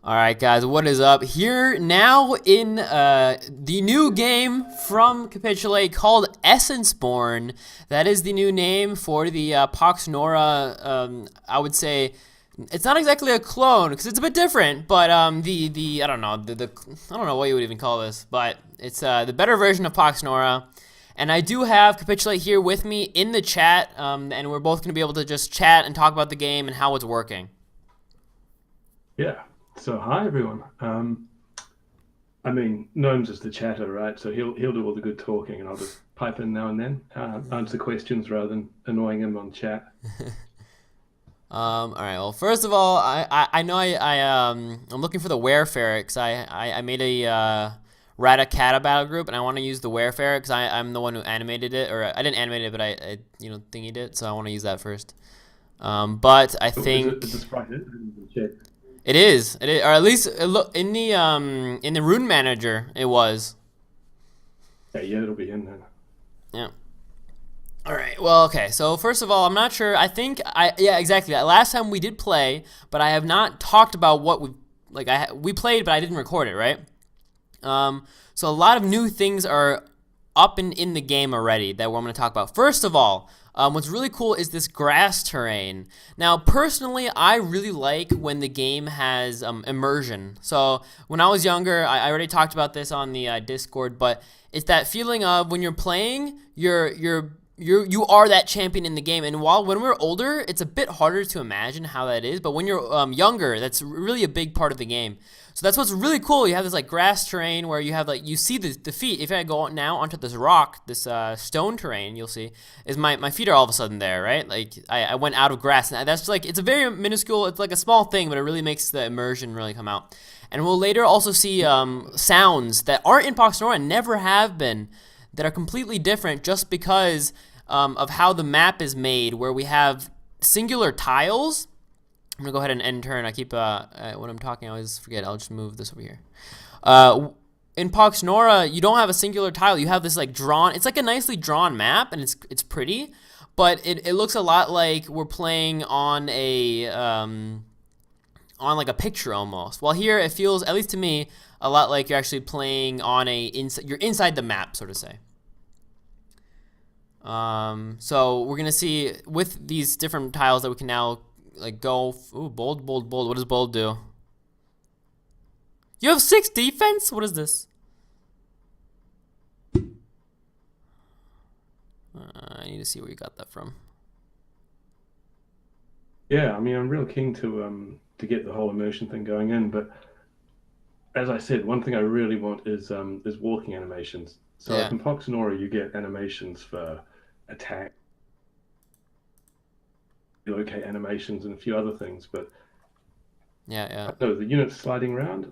All right, guys, what is up? Here now in the new game from Capitulate called Essenceborn. That is the new name for the Poxnora. I would say it's not exactly a clone because it's a bit different, but the I don't know I don't know what you would even call this, but it's the better version of Poxnora. And I do have Capitulate here with me in the chat, and we're both going to be able to just chat and talk about the game and how it's working. Yeah. So hi everyone. I mean, Gnomes is the chatter, right? So he'll do all the good talking, and I'll just pipe in now and then, answer questions rather than annoying him on chat. All right. Well, first of all, I know I'm looking for the Wayfarer because I made a RattaCatta battle group, and I want to use the Wayfarer because I'm the one who animated it, or I didn't animate it, but I thingied it, so I want to use that first. But I think Is it sprite? it is, or at least in the rune manager it was. Yeah, it'll be in there. Yeah. All right. Well, okay. So first of all, I'm not sure. I think yeah, exactly. Last time we did play, but I have not talked about what we played, but I didn't record it, right? So a lot of new things are up in the game already that we're going to talk about. First of all, what's really cool is this grass terrain. Now, personally, I really like when the game has immersion. So when I was younger, I already talked about this on the Discord, but it's that feeling of when you're playing, you are that champion in the game. And when we're older, it's a bit harder to imagine how that is. But when you're younger, that's really a big part of the game. So that's what's really cool. You have this grass terrain where you have you see the feet. If I go now onto this rock, this stone terrain, you'll see is my feet are all of a sudden there, right? Like I went out of grass, and that's it's a very minuscule. It's like a small thing, but it really makes the immersion really come out. And we'll later also see sounds that aren't in Poxnora and never have been, that are completely different just because of how the map is made, where we have singular tiles. I'm gonna go ahead and end turn. I keep when I'm talking, I always forget. I'll just move this over here. In Poxnora, you don't have a singular tile. You have this drawn. It's like a nicely drawn map, and it's pretty, but it looks a lot like we're playing on a picture almost. While here, it feels, at least to me, a lot like you're actually playing on you're inside the map, so to say. So we're gonna see with these different tiles that we can now go. Ooh, bold. What does bold do? You have 6 defense? What is this? I need to see where you got that from. Yeah, I mean, I'm real keen to get the whole immersion thing going in, but as I said, one thing I really want is walking animations. So Yeah. in Poxnora, you get animations for attack, locate animations, and a few other things. But Yeah. no, the units sliding around,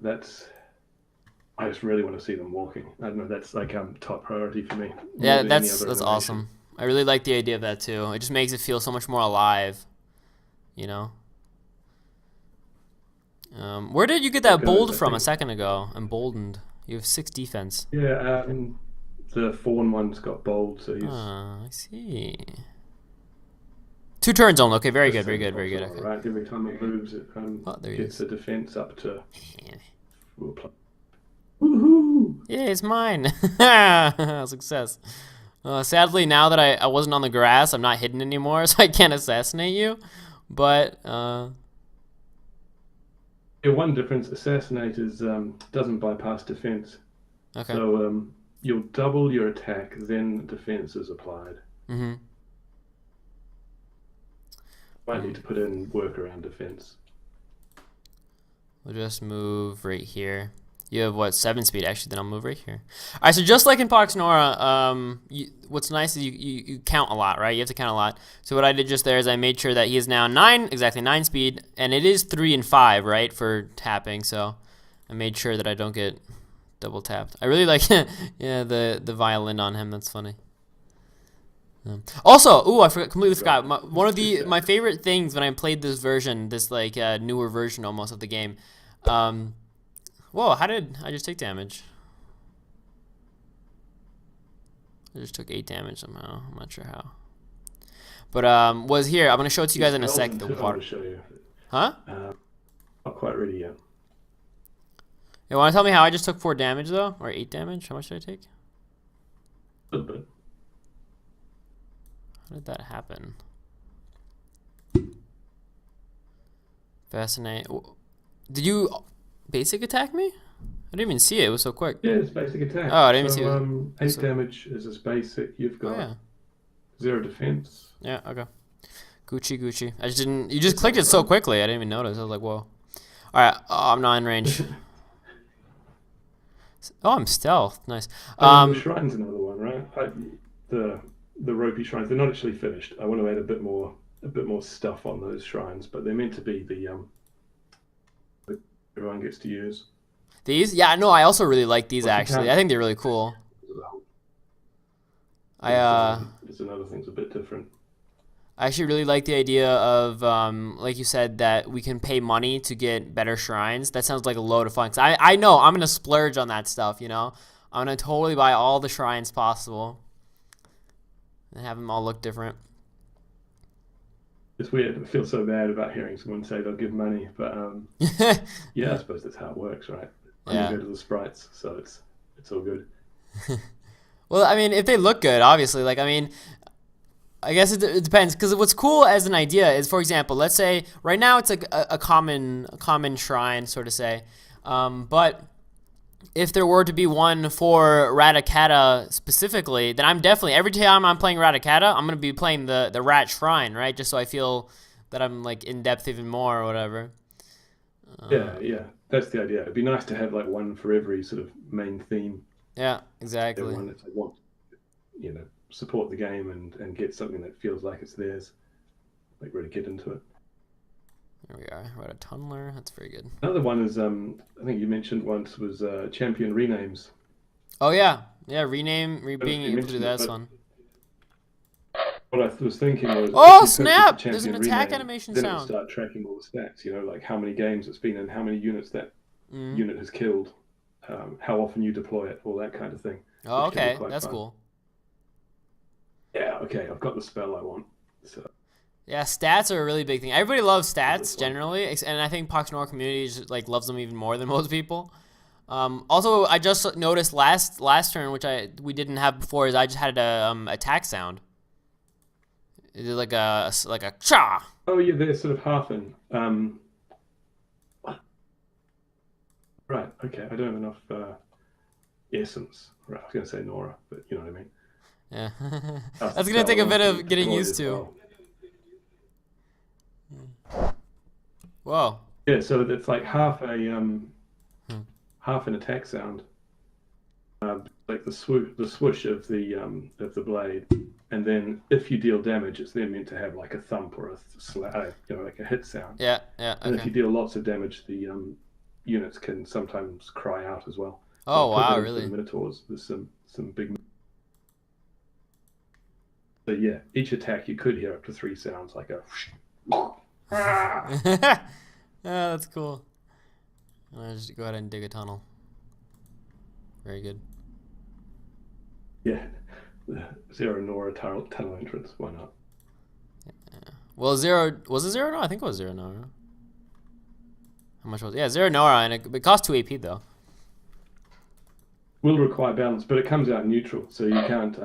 I just really want to see them walking. I don't know, that's top priority for me, more Yeah, than any that's other that's animation. awesome. I really like the idea of that too. It just makes it feel so much more alive, you know? Where did you get that Because bold I from a think, second ago? Emboldened. You have 6 defense. yeah, the fawn one's got bold, so he's Ah, I see. 2 turns only. Okay, very just good, very same as good, very good. Poxnora, Okay. right? Every time it moves, it Oh, there he gets is. the defense up to. Yeah, Woohoo! it's mine. Success. Sadly, now that I wasn't on the grass, I'm not hidden anymore, so I can't assassinate you. But Yeah, one difference: assassinate doesn't bypass defense, okay. so you'll double your attack, then defense is applied. Mhm. Might need to put in work around defense. We'll just move right here. You have what, 7 speed? Actually, then I'll move right here. All right, so just like in Poxnora, what's nice is you count a lot, right? You have to count a lot. So what I did just there is I made sure that he is now exactly 9 speed, and it is 3 and 5, right, for tapping. So I made sure that I don't get double tapped. I really like yeah, the violin on him. That's funny. Also, ooh, completely forgot. One of my favorite things when I played this version, this newer version almost of the game. Whoa, how did I just take damage? I just took 8 damage somehow. I'm not sure how. But was here. I'm gonna show it to you guys in a sec. The I water. want to show you. Huh? Not quite ready yet. You want to tell me how I just took 4 damage though, or 8 damage? How much did I take? A little bit. How did that happen? Fascinate. Did you basic attack me? I didn't even see it. It was so quick. Yeah, it's basic attack. Oh, I didn't even see it. 8 damage is his basic. You've Oh got yeah. 0 defense. Yeah. Okay. Gucci, Gucci. I just didn't. You just clicked it so quickly. I didn't even notice. I was like, whoa. All right. Oh, I'm not in range. Oh, I'm stealth. Nice. The shrine's another one, right? The ropey shrines. They're not actually finished. I want to add a bit more stuff on those shrines, but they're meant to be the that everyone gets to use. These? Yeah. No, I also really like these Well, you actually. can't- I think they're really cool. I It's another thing's a bit different. I actually really like the idea of, like you said, that we can pay money to get better shrines. That sounds like a load of fun. 'Cause I know I'm going to splurge on that stuff, you know? I'm going to totally buy all the shrines possible and have them all look different. It's weird. I feel so bad about hearing someone say they'll give money, but yeah, I suppose that's how it works, right? Yeah. You go to the sprites, so it's all good. Well, I mean, if they look good, obviously. Like, I mean, I guess it depends. Because what's cool as an idea is, for example, let's say right now it's like a common shrine, sort of say. But if there were to be one for RattaCatta specifically, then I'm definitely, every time I'm playing RattaCatta, I'm going to be playing the Rat Shrine, right? Just so I feel that I'm like in depth even more or whatever. Yeah, that's the idea. It'd be nice to have like one for every sort of main theme. Yeah, exactly. Everyone that want, support the game and get something that feels like it's theirs, like really get into it. There we are. We're at a tunneler. That's very good. Another one is I think you mentioned once was champion renames. Oh yeah, being you able to do mentioned it, that's but fun. What I was thinking was, Oh, if you purchase a snap! There's an champion attack rename, animation then it'll sound. start tracking all the stats. Like how many games it's been in, how many units that Mm. unit has killed, how often you deploy it, all that kind of thing. Oh, Which can be okay, quite that's fun. cool. Yeah, okay, I've got the spell I want. So Yeah, stats are a really big thing. Everybody loves really stats fun. generally, and I think Poxnora community just, like loves them even more than most people. Also, I just noticed last turn, which we didn't have before, is I just had a attack sound. It did like a cha. Oh yeah, they're sort of half in. Right, okay, I don't have enough essence. Right, I was going to say Nora, but you know what I mean. Yeah, That's that's the gonna take spell a I bit want of getting deploy used as to. well. Whoa. Yeah, so it's like half Hmm. an attack sound, like the swoosh of the blade, and then if you deal damage, it's then meant to have like a thump or like a hit sound. Yeah, And if okay. you deal lots of damage, the units can sometimes cry out as well. So Oh I'll put wow, that in for the really? Minotaurs. There's some big. So yeah, each attack you could hear up to 3 sounds, like a. Yeah, that's cool. I'll just go ahead and dig a tunnel. Very good. Yeah, the Zero Nora tunnel entrance. Why not? Well, was it zero? No, I think it was zero Nora. How much was it? Yeah, zero Nora, and it cost 2 AP though. Will require balance, but it comes out neutral, so you can't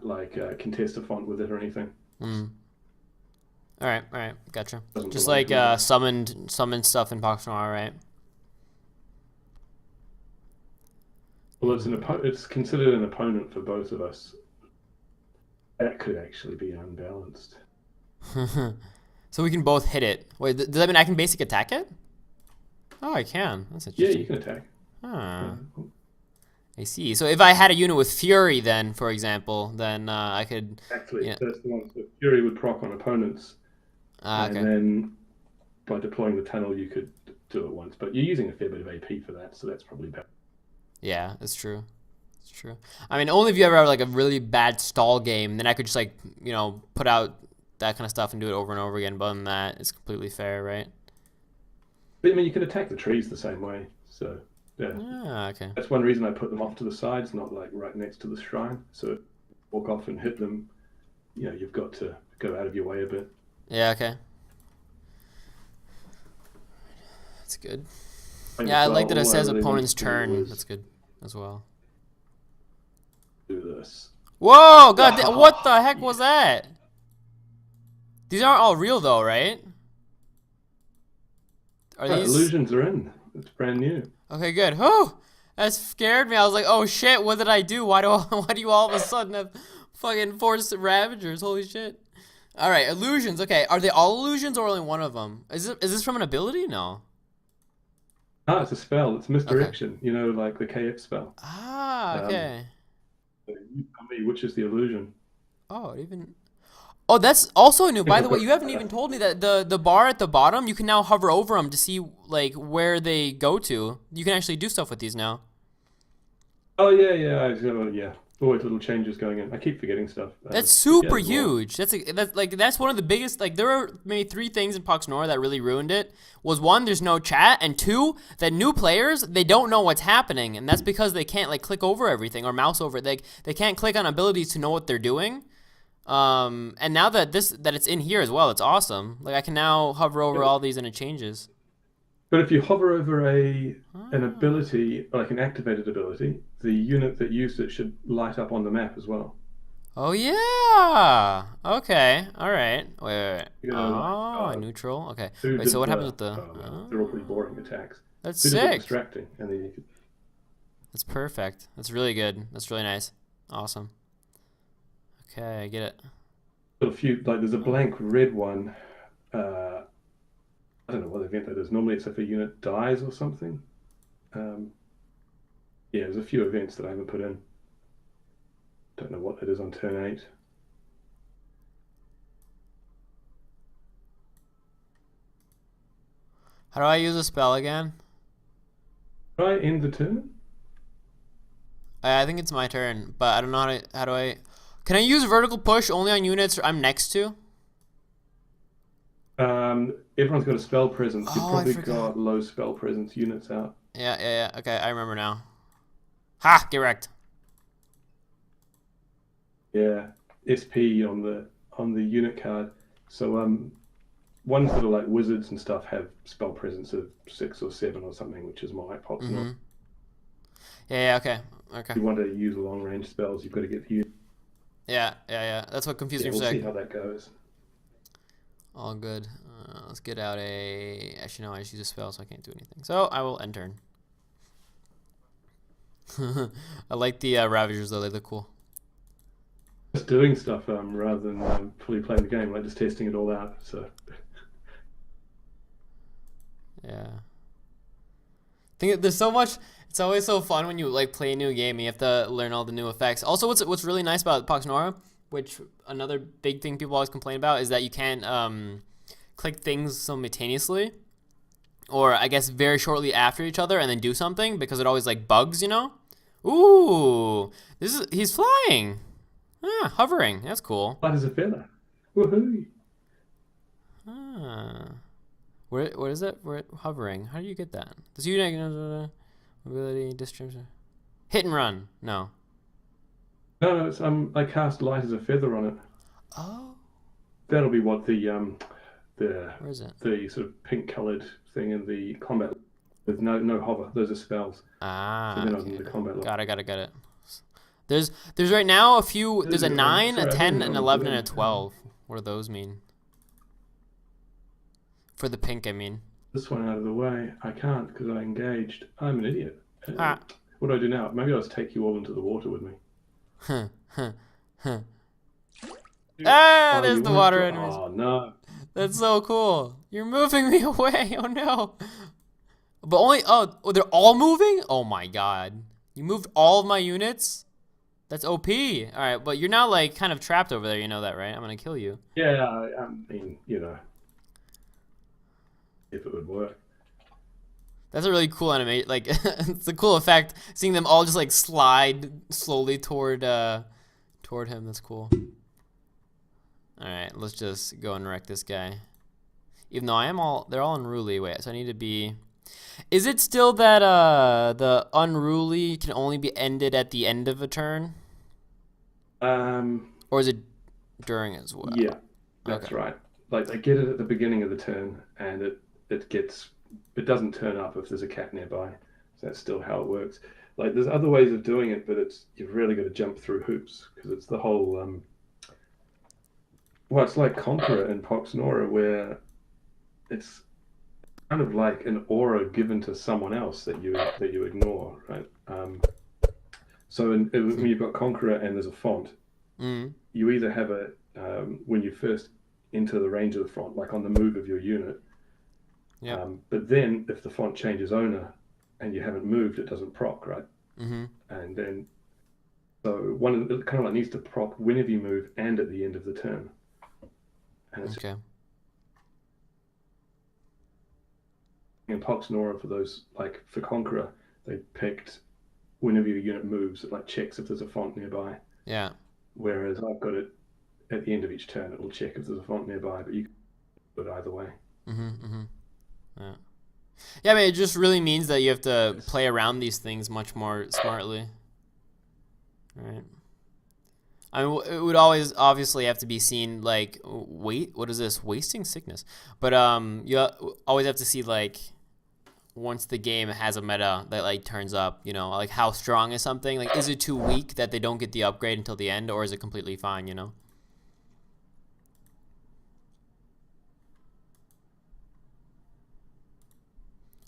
like contest a font with it or anything. Mm. All right, gotcha. Doesn't Just belong like to the summoned stuff in Poxnora, right? Well, it's considered an opponent for both of us. That could actually be unbalanced. So we can both hit it. Wait, does that mean I can basic attack it? Oh, I can. That's Yeah, interesting. you can attack. Huh. I see. So if I had a unit with Fury, then, for example, then I could. Exactly. Yeah. That's the one. So Fury would proc on opponents, Ah, and okay. then by deploying the tunnel, you could do it once. But you're using a fair bit of AP for that, so that's probably better. Yeah, that's true. It's true. I mean, only if you ever have like a really bad stall game, then I could just like put out that kind of stuff and do it over and over again. But other than that, it's completely fair, right? But I mean, you can attack the trees the same way. So yeah, Ah, okay. that's one reason I put them off to the sides, not like right next to the shrine. So walk off and hit them. You've got to go out of your way a bit. Yeah, okay. That's good. Yeah, I like that it All I says really wanted opponent's to do turn. That's was good as well. do this. Whoa, god, what Ah, the heck was yes. that? These aren't all real though, right? Are these? Illusions are in. It's brand new. Okay, good. Whew, that scared me. I was like, oh shit, what did I do? Why do you all of a sudden have fucking forced Ravagers? Holy shit. All right, illusions. Okay, are they all illusions or only one of them? Is this from an ability? No. Ah, it's a spell. It's Okay. misdirection. You know, like the KF spell. Ah, Um, okay. so you tell me which is the illusion. Oh, even. Oh, that's also new. I think By the I've way, got. you haven't even told me that the bar at the bottom, you can now hover over them to see like where they go to. You can actually do stuff with these now. Oh yeah, yeah, yeah. Always little changes going in. I keep forgetting stuff. That's But yeah, super there's a lot. huge. That's one of the biggest. Like there are maybe three things in Poxnora that really ruined it. Was one, there's no chat, and two, that new players they don't know what's happening, and that's because they can't like click over everything or mouse over it. They can't click on abilities to know what they're doing. And now that it's in here as well, it's awesome. Like I can now hover over Yeah. all these and it changes. But if you hover over an Ah. ability, like an activated ability, the unit that used it should light up on the map as well. Oh yeah. Okay. All right. Wait. You know, like Oh, neutral. Okay. who Wait. So did what happens the? with the? Oh well, they're all pretty Oh, boring attacks. that's Who did the sick. distracting? And then you could That's perfect. That's really good. That's really nice. Awesome. Okay, I get it. got a few. Like there's a Oh. blank red one. I don't know what event that is. Normally it's if a unit dies or something. Um, yeah, there's a few events that I haven't put in. Don't know what that is on turn 8. How do I use a spell again? Did I end the turn? I think it's my turn, but I don't know how do I. Can I use vertical push only on units I'm next to? Everyone's got a spell presence. You've Oh, I probably forgot. got low spell presence units out. Yeah. Okay, I remember now. Ha! Get wrecked. Yeah, SP on the unit card. So ones that are like wizards and stuff have spell presence of 6 or 7 or something, which is my Poxnora. Mm-hmm. Yeah. Okay. Okay. If you want to use long range spells, you've got to get the. Yeah. That's what confused Yeah, me for we'll a see sec. how that goes. All good. Let's get out a. Actually, no, I just use a spell, so I can't do anything. So I will end turn. I like the Ravagers though; they look cool. Just doing stuff rather than fully playing the game, like just testing it all out. So Yeah. Think there's so much. It's always so fun when you like play a new game. And you have to learn all the new effects. Also, what's really nice about Poxnora, which another big thing people always complain about, is that you can't click things simultaneously, or I guess very shortly after each other, and then do something because it always like bugs. Ooh, he's flying. Ah, hovering. That's cool. light as a feather. Woohoo! Ah. What is it? Where hovering? How do you get that? Does unit ability distribution? Hit and run? No. No, it's I cast light as a feather on it. Oh, That'll be what the where is it? the sort of pink coloured thing in the combat with no hover. Those are spells. So Ah, then I'm okay, in the okay. combat log. Got it. There's right now a few. There's a nine, a Sorry, I didn't 10, know an it was 11, and a in. 12. What do those mean? For the pink, I mean. This one out of the way. I can't because I engaged. I'm an idiot. Ah. What do I do now? Maybe I'll just take you all into the water with me. Huh. Huh. Huh. Ah, Oh, there's you the won't water draw. enemies. Oh no. That's so cool. You're moving me away. Oh no. But only they're all moving? Oh my god. You moved all of my units? That's OP. All right, but you're now like kind of trapped over there. You know that, right? I'm gonna kill you. Yeah, I mean, if it would work. That's a really cool animation. Like, it's a cool effect seeing them all just like slide slowly toward him. That's cool. All right, let's just go and wreck this guy. Even though they're all unruly. Wait, so I need to be. Is it still that the unruly can only be ended at the end of a turn, Um, or is it during as well? yeah, Okay. that's right. Like they get it at the beginning of the turn, and it gets it doesn't turn up if there's a cat nearby. So that's still how it works. Like there's other ways of doing it, but you've really got to jump through hoops because it's the whole well, it's like Conqueror in Poxnora where it's kind of like an aura given to someone else that you ignore, right? So when you've got Conqueror and there's a font, you either have a when you first enter the range of the font, like on the move of your unit. Yeah. But then if the font changes owner and you haven't moved, it doesn't proc, right? And then so it kind of like needs to proc whenever you move and at the end of the turn. And it's Okay. in Poxnora for those, like for Conqueror, they picked whenever your unit moves, it like checks if there's a font nearby. Yeah. Whereas I've got it at the end of each turn, it'll check if there's a font nearby, but you can do it either way. Yeah. Yeah, I mean, it just really means that you have to play around these things much more smartly. Right. I mean, it would always obviously have to be seen like, what is this? Wasting sickness. But you always have to see like, once the game has a meta that like turns up, you know, like how strong is something? Like, is it too weak that they don't get the upgrade until the end, or is it completely fine? You know.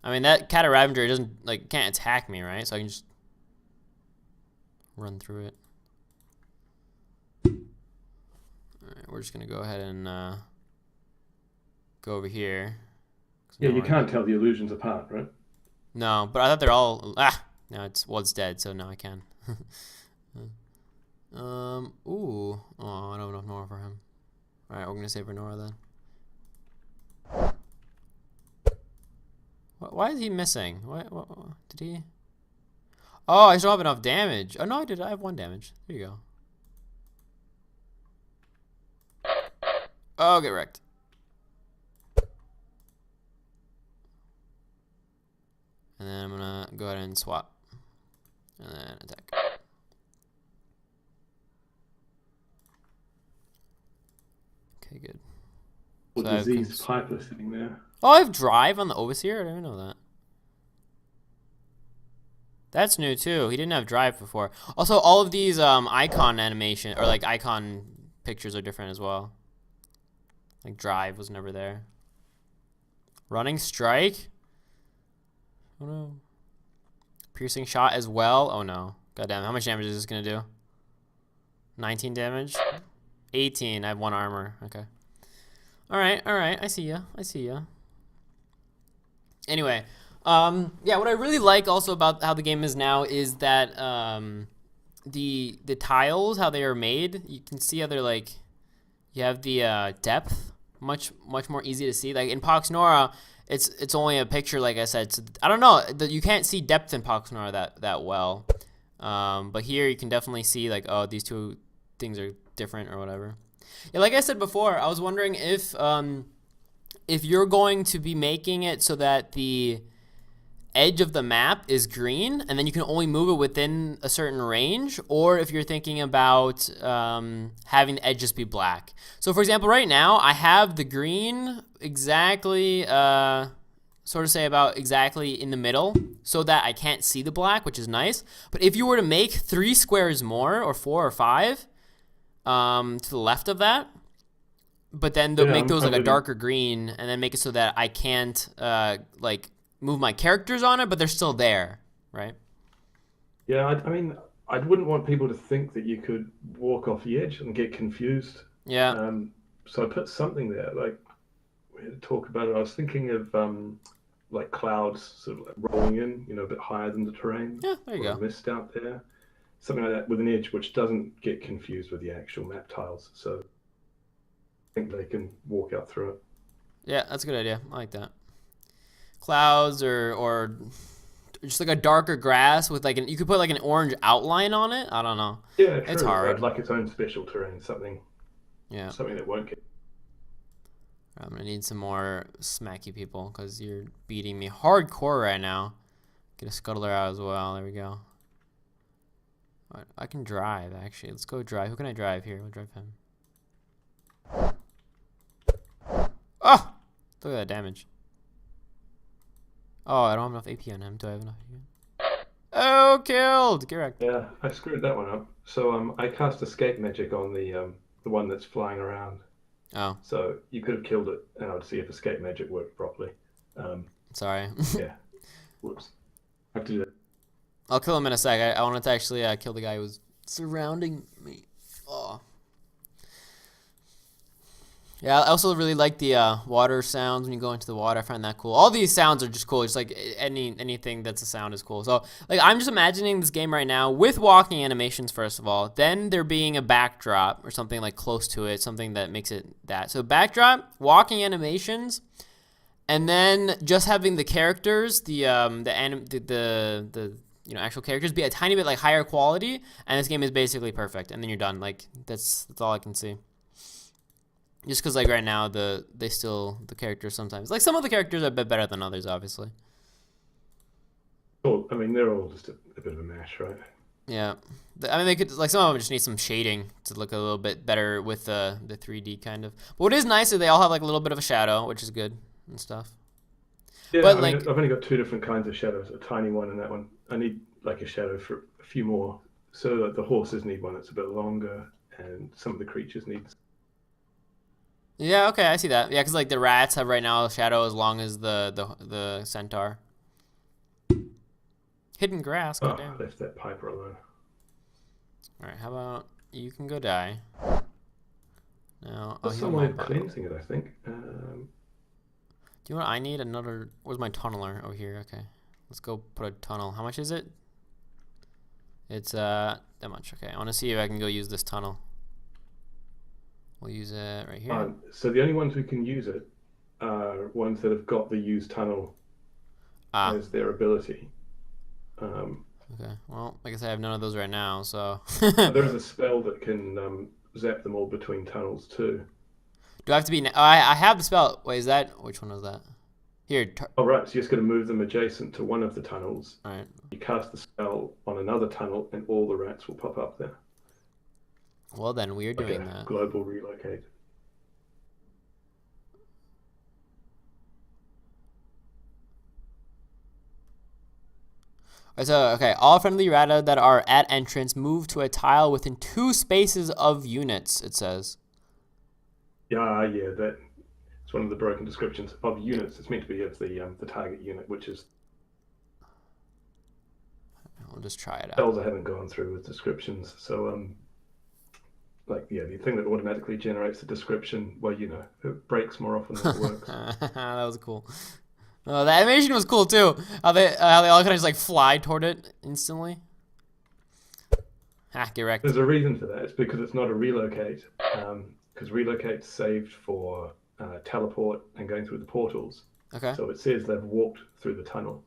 I mean, that Cat Ravager doesn't like can't attack me, right? So I can just run through it. All right, we're just gonna go ahead and go over here. Yeah, you can't tell the illusions apart, right? No, but I thought they're all no, it's dead, so now I can. Ooh, oh, I don't have enough Nora for him. All right, we're gonna save for Nora then. Why is he missing? What did he? Oh, I still have enough damage. Oh no, I did. I have 1 damage. There you go. Oh, get wrecked. And then I'm gonna go ahead and swap, and then attack. Okay, good. Or so diseased piper sitting there. Oh, I have drive on the Overseer? I didn't know that. That's new too. He didn't have drive before. Also, all of these icon animation or like icon pictures are different as well. Like drive was never there. Running strike? Oh no. Piercing shot as well? Oh no. Goddamn, how much damage is this gonna do? 19 damage? 18. I have 1 armor. Okay. Alright, I see ya. Anyway, yeah, what I really like also about how the game is now is that the tiles, how they are made, you can see how they're like, you have the depth, much more easy to see. Like in Poxnora, it's only a picture, like I said. So I don't know, you can't see depth in Poxnora that well. But here you can definitely see like, oh, these two things are different or whatever. Yeah, like I said before, I was wondering if you're going to be making it so that the edge of the map is green and then you can only move it within a certain range, or if you're thinking about having the edges be black. So for example, right now I have the green exactly sort of say about exactly in the middle so that I can't see the black, which is nice. But if you were to make 3 squares more, or 4 or 5 to the left of that, but then make those like a darker green, and then make it so that I can't like move my characters on it, but they're still there, right? Yeah, I mean, I wouldn't want people to think that you could walk off the edge and get confused. Yeah. So I put something there, like we had to talk about it. I was thinking of like clouds sort of like rolling in, you know, a bit higher than the terrain. Yeah, there you go. Mist out there, something like that with an edge which doesn't get confused with the actual map tiles. So I think they can walk out through it. Yeah, that's a good idea. I like that. Clouds or just like a darker grass with like you could put like an orange outline on it. I don't know. Yeah, it's true, hard. right? Like its own special terrain, something. Yeah. Something that won't get. I'm gonna need some more smacky people because you're beating me hardcore right now. Get a scuttler out as well. There we go. Right, I can drive actually. Let's go drive. Who can I drive here? We'll drive him. Oh! Look at that damage. Oh, I don't have enough AP on him. Do I have enough AP? Oh, killed! Correct. Yeah, I screwed that one up. So I cast escape magic on the one that's flying around. Oh, So you could have killed it, and I would see if escape magic worked properly. Um, sorry. yeah. Whoops. I have to do that. I'll kill him in a sec. I wanted to actually kill the guy who was surrounding me. Oh. Yeah, I also really like the water sounds when you go into the water. I find that cool. All these sounds are just cool. Just like anything that's a sound is cool. So like I'm just imagining this game right now with walking animations first of all. Then there being a backdrop or something like close to it, something that makes it that. So backdrop, walking animations, and then just having the characters, the actual characters be a tiny bit like higher quality, and this game is basically perfect. And then you're done. Like that's all I can see. Just because, like, right now, the characters sometimes... Like, some of the characters are a bit better than others, obviously. Oh, I mean, they're all just a bit of a mash, right? Yeah. I mean, they could... Like, some of them just need some shading to look a little bit better with the 3D, kind of. But what is nice is they all have, like, a little bit of a shadow, which is good and stuff. Yeah, But, I like... mean, I've only got two different kinds of shadows. A tiny one and that one. I need, like, a shadow for a few more. So, like, the horses need one that's a bit longer, and some of the creatures need... Yeah, okay, I see that. Yeah, because, like, the rats have right now a shadow as long as the centaur. Hidden grass, goddamn. I left that piper alone. Alright, how about you can go die. Now, There's some way of cleansing it, I think. Do you know what I need? Another... Where's my tunneler? Oh, here, okay. Let's go put a tunnel. How much is it? It's, that much. Okay, I want to see if I can go use this tunnel. We'll use it right here. So the only ones who can use it are ones that have got the use tunnel as their ability. Okay, well, I guess I have none of those right now, so... There is a spell that can zap them all between tunnels, too. Do I have to be... I have the spell. Wait, is that... Which one was that? Here. Oh, right, so you're just going to move them adjacent to one of the tunnels. All right. You cast the spell on another tunnel, and all the rats will pop up there. Well, then, we are Like doing a that. global relocate. So, okay, all friendly Ratta that are at entrance move to a tile within 2 spaces of units, it says. Yeah, that's one of the broken descriptions of units. It's meant to be of the target unit, which is... I'll just try it out. Spells I haven't gone through with descriptions, so the thing that automatically generates the description, well, it breaks more often than it works. That was cool. The animation was cool too. How they all kind of just like fly toward it instantly. Get wrecked. There's a reason for that. It's because it's not a relocate. Because relocate's saved for teleport and going through the portals. Okay. So it says they've walked through the tunnel.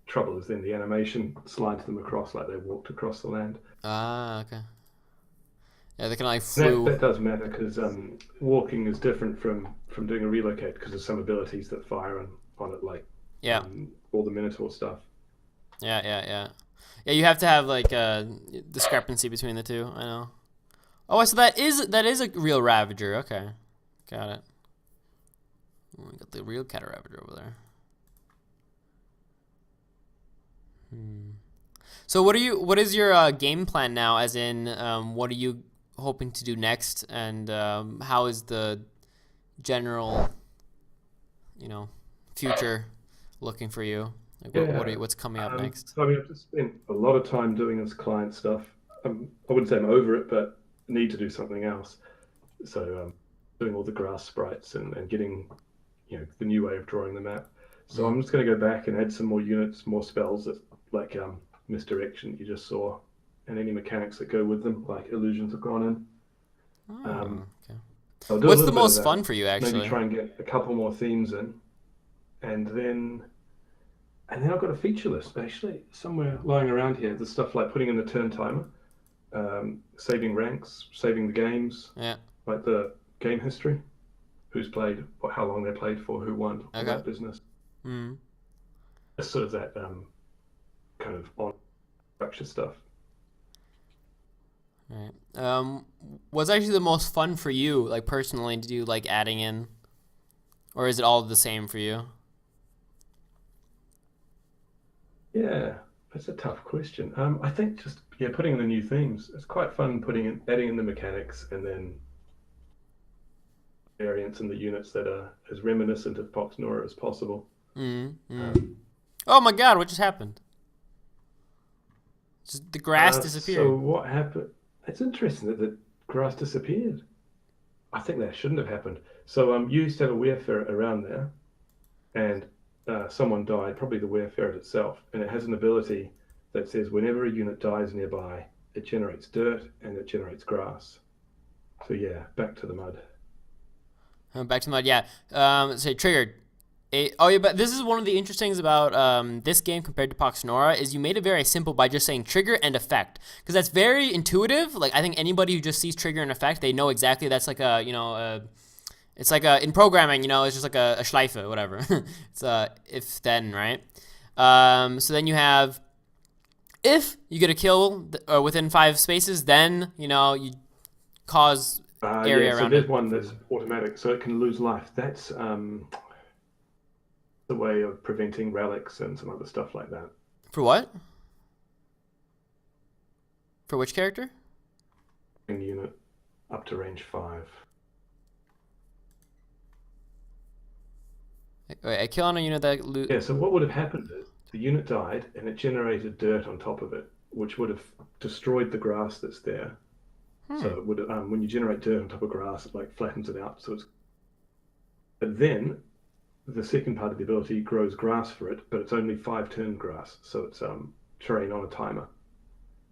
Trouble is then the animation slides them across like they walked across the land. Okay. Yeah, they can like flew. That does matter because walking is different from doing a relocate because there's some abilities that fire on it, like all the Minotaur stuff. Yeah, you have to have like a discrepancy between the two. I know. Oh, so that is a real Ravager. Okay, got it. We got the real Cat Ravager over there. So what is your game plan now? As in, what are you hoping to do next, and how is the general, future looking for you? Like, what's coming up next? I mean, I've just spent a lot of time doing this client stuff. I wouldn't say I'm over it, but need to do something else. So doing all the grass sprites and getting, the new way of drawing the map. So I'm just going to go back and add some more units, more spells that like misdirection that you just saw, and any mechanics that go with them, like illusions have gone in. Okay. What's the most fun for you, actually? Maybe try and get a couple more themes in, and then I've got a feature list actually somewhere lying around here. There's stuff like putting in the turn timer, saving ranks, saving the games, like the game history, who's played, how long they played for, who won, all that business. It's sort of that kind of on structure stuff. Right. What's actually the most fun for you, like personally, to do like adding in, or is it all the same for you? Yeah, that's a tough question. I think just yeah, putting in the new themes. It's quite fun adding in the mechanics and then variants in the units that are as reminiscent of Poxnora as possible. Mm, mm. Um, Oh my God, what just happened? Just the grass so disappeared. what happened? It's interesting that the grass disappeared. I think that shouldn't have happened. So you used to have a Wayfarer around there, and someone died, probably the Wayfarer itself, and it has an ability that says whenever a unit dies nearby, it generates dirt and it generates grass. So yeah, back to the mud. Back to mud. Yeah. Say triggered. Oh yeah, but this is one of the interesting things about this game compared to Poxnora is you made it very simple by just saying trigger and effect because that's very intuitive. Like I think anybody who just sees trigger and effect, they know exactly that's like it's like a in programming, it's just like a Schleife, whatever. It's if then, right? So then you have if you get a kill within 5 spaces, then you cause Yeah, area so around it. there's one that's automatic, so it can lose life. That's the way of preventing relics and some other stuff like that. For what? For which character? Unit up to range 5. Wait, a kill on a unit that Yeah, so what would have happened is the unit died and it generated dirt on top of it, which would have destroyed the grass that's there. So Hmm. it would when you generate dirt on top of grass, it like flattens it out. So it's but then the second part of the ability grows grass for it, but it's only 5 turn grass, so it's terrain on a timer.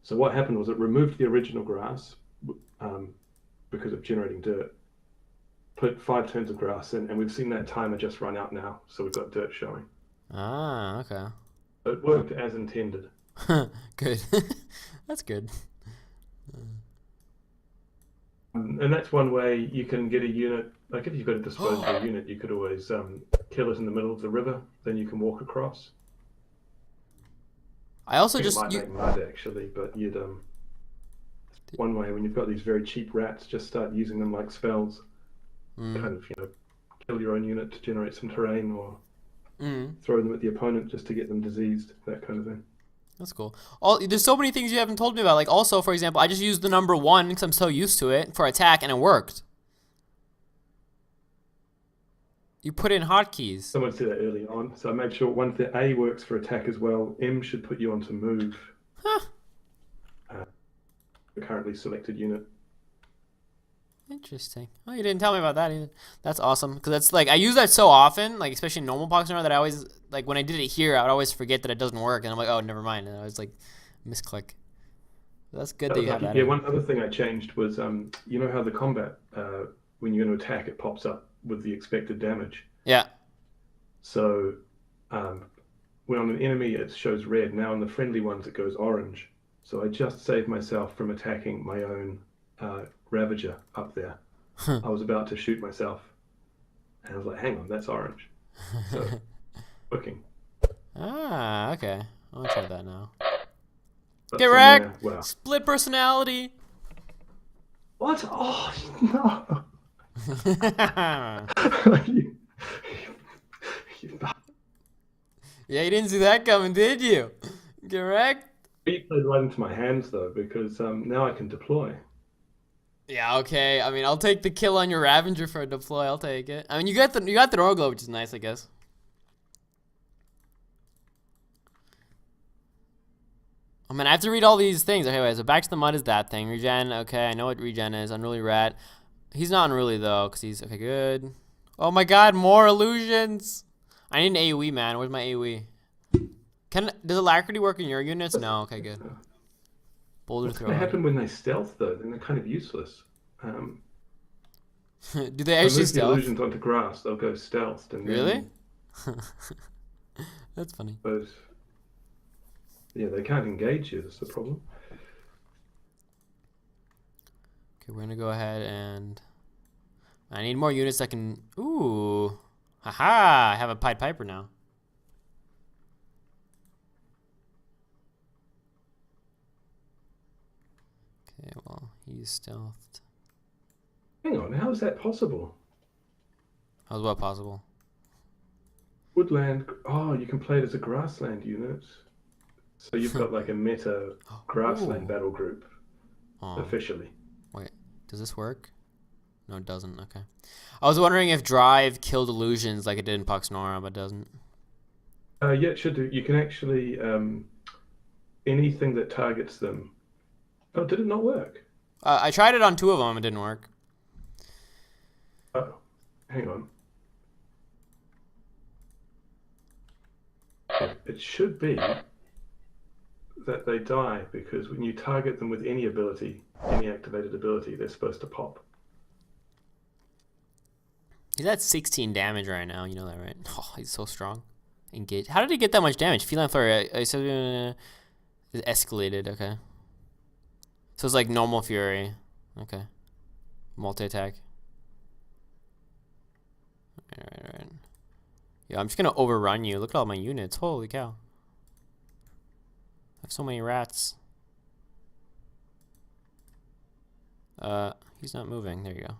So what happened was it removed the original grass um, because of generating dirt, put 5 turns of grass in, and we've seen that timer just run out now, so we've got dirt showing. Ah, okay. So it worked as intended. Good. That's good. And that's one way you can get a unit. Like if you've got a disposable unit, you could always kill it in the middle of the river. Then you can walk across. I also I think it just might you. make mud actually, but you'd one way when you've got these very cheap rats, just start using them like spells. Mm, Kind of kill your own unit to generate some terrain, or mm, throw them at the opponent just to get them diseased. That kind of thing. that's cool. There's so many things you haven't told me about. Like also, for example, I just used the number one because I'm so used to it for attack, and it worked. You put in hotkeys. Someone said that early on, so I made sure once the A works for attack as well, M should put you onto move. Huh. Uh, the currently selected unit. Interesting. Oh, you didn't tell me about that either. That's awesome because that's like I use that so often, like especially in normal Poxnora that I always like when I did it here, I would always forget that it doesn't work, and I'm like, oh, never mind, and I was like, misclick. That's good That that was you have lucky. that Yeah, in. one other thing I changed was you know how the combat when you're going to attack, it pops up with the expected damage. Yeah. So um, when on an enemy it shows red. Now on the friendly ones it goes orange. So I just saved myself from attacking my own Ravager up there. I was about to shoot myself, and I was like, "Hang on, that's orange." So working. Ah, okay. I'll try that now. But Get from wrecked! there, well, Split personality! what? Oh no! Yeah, you, you didn't see that coming, did you? Get wrecked? you played right into my hands though, because now I can deploy. Yeah, okay. I mean, I'll take the kill on your Ravager for a deploy. I'll take it. I mean, you got the Norglow, which is nice, I guess. Oh man, I have to read all these things. Okay, wait. So back to the mud is that thing. Regen. Okay, I know what regen is. Unruly rat. He's not unruly though, cause he's okay. Good. Oh my God, more illusions. I need an AOE, man. Where's my AOE? Does alacrity work in your units? What's, No. Okay, good. Boulder what's going to thrower. happen when they stealth though? Then they're kind of useless. Do they If I actually move the stealth? illusions onto grass, they'll go stealthed, and Really? then That's funny. those, yeah, they can't engage you. That's the problem. Okay, we're gonna go ahead and I need more units that can. Ooh, haha! I have a Pied Piper now. Okay, well he's stealthed. Hang on, how is that possible? How's what possible? Woodland. Oh, you can play it as a grassland unit. So you've got like a meta grassland Ooh. battle group Oh, officially. wait. Does this work? No, it doesn't. Okay. I was wondering if Drive killed illusions like it did in Poxnora, but it doesn't. Yeah, it should do. You can actually anything that targets them. Oh, did it not work? I tried it on 2 of them. It didn't work. Oh, hang on. It should be that they die because when you target them with any ability, any activated ability, they're supposed to pop. He's at 16 damage right now. You know that, right? Oh, he's so strong. Engage. How did he get that much damage? Feline Flurry. I said it escalated. Okay. So it's like normal Fury. Okay. Multi attack. Alright. Yeah, I'm just gonna overrun you. Look at all my units. Holy cow. I have so many rats. He's not moving. There you go.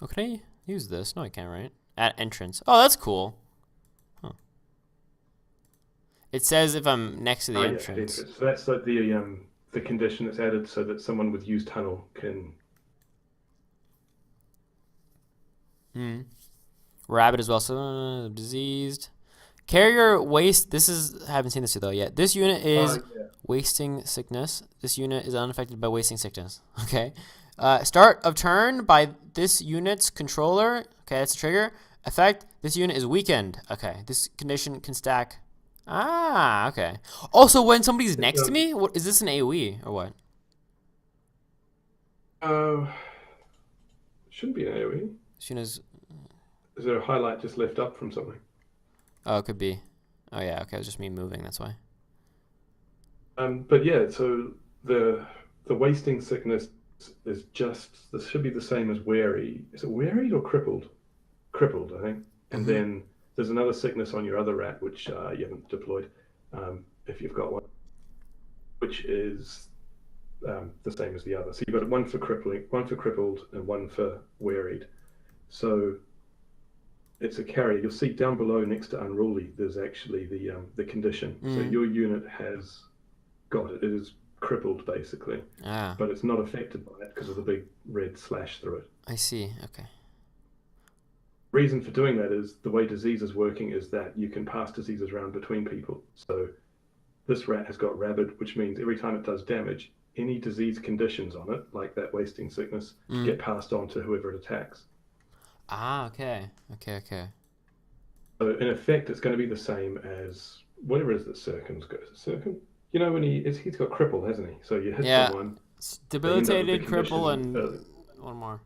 Oh, can I use this? No, I can't, right? At entrance. Oh, that's cool. Huh. It says if I'm next to the entrance. Yeah, so that's like the condition that's added so that someone with used tunnel can. Rabbit as well. So diseased. Carrier waste. This is I haven't seen this though yet. This unit is wasting sickness. This unit is unaffected by wasting sickness. Okay. Start of turn by this unit's controller. Okay, that's a trigger. Effect. This unit is weakened. Okay. This condition can stack. Ah, okay. Also, when somebody's next to me, what is this an AoE or what? Shouldn't be an AoE. As soon as. Is there a highlight just left up from something? Oh, it could be. Oh yeah. Okay, it was just me moving. That's why. But yeah, so the wasting sickness is just this should be the same as wary. Is it wearied or crippled? Crippled, I think. And then there's another sickness on your other rat which you haven't deployed, if you've got one, which is the same as the other. So you've got one for crippling, one for crippled, and one for wearied. So it's a carrier. You'll see down below next to unruly, there's actually the condition. So your unit has got it. It is crippled basically, but it's not affected by it because of the big red slash through it. I see. Okay. Reason for doing that is the way disease is working is that you can pass diseases around between people. So this rat has got rabid, which means every time it does damage, any disease conditions on it, like that wasting sickness, get passed on to whoever it attacks. Ah, okay. Okay. So in effect, it's going to be the same as whatever it is that Sirkin's got. Sirkin? You know, when he's got cripple, hasn't he? So you hit someone. Debilitated, cripple, and one more.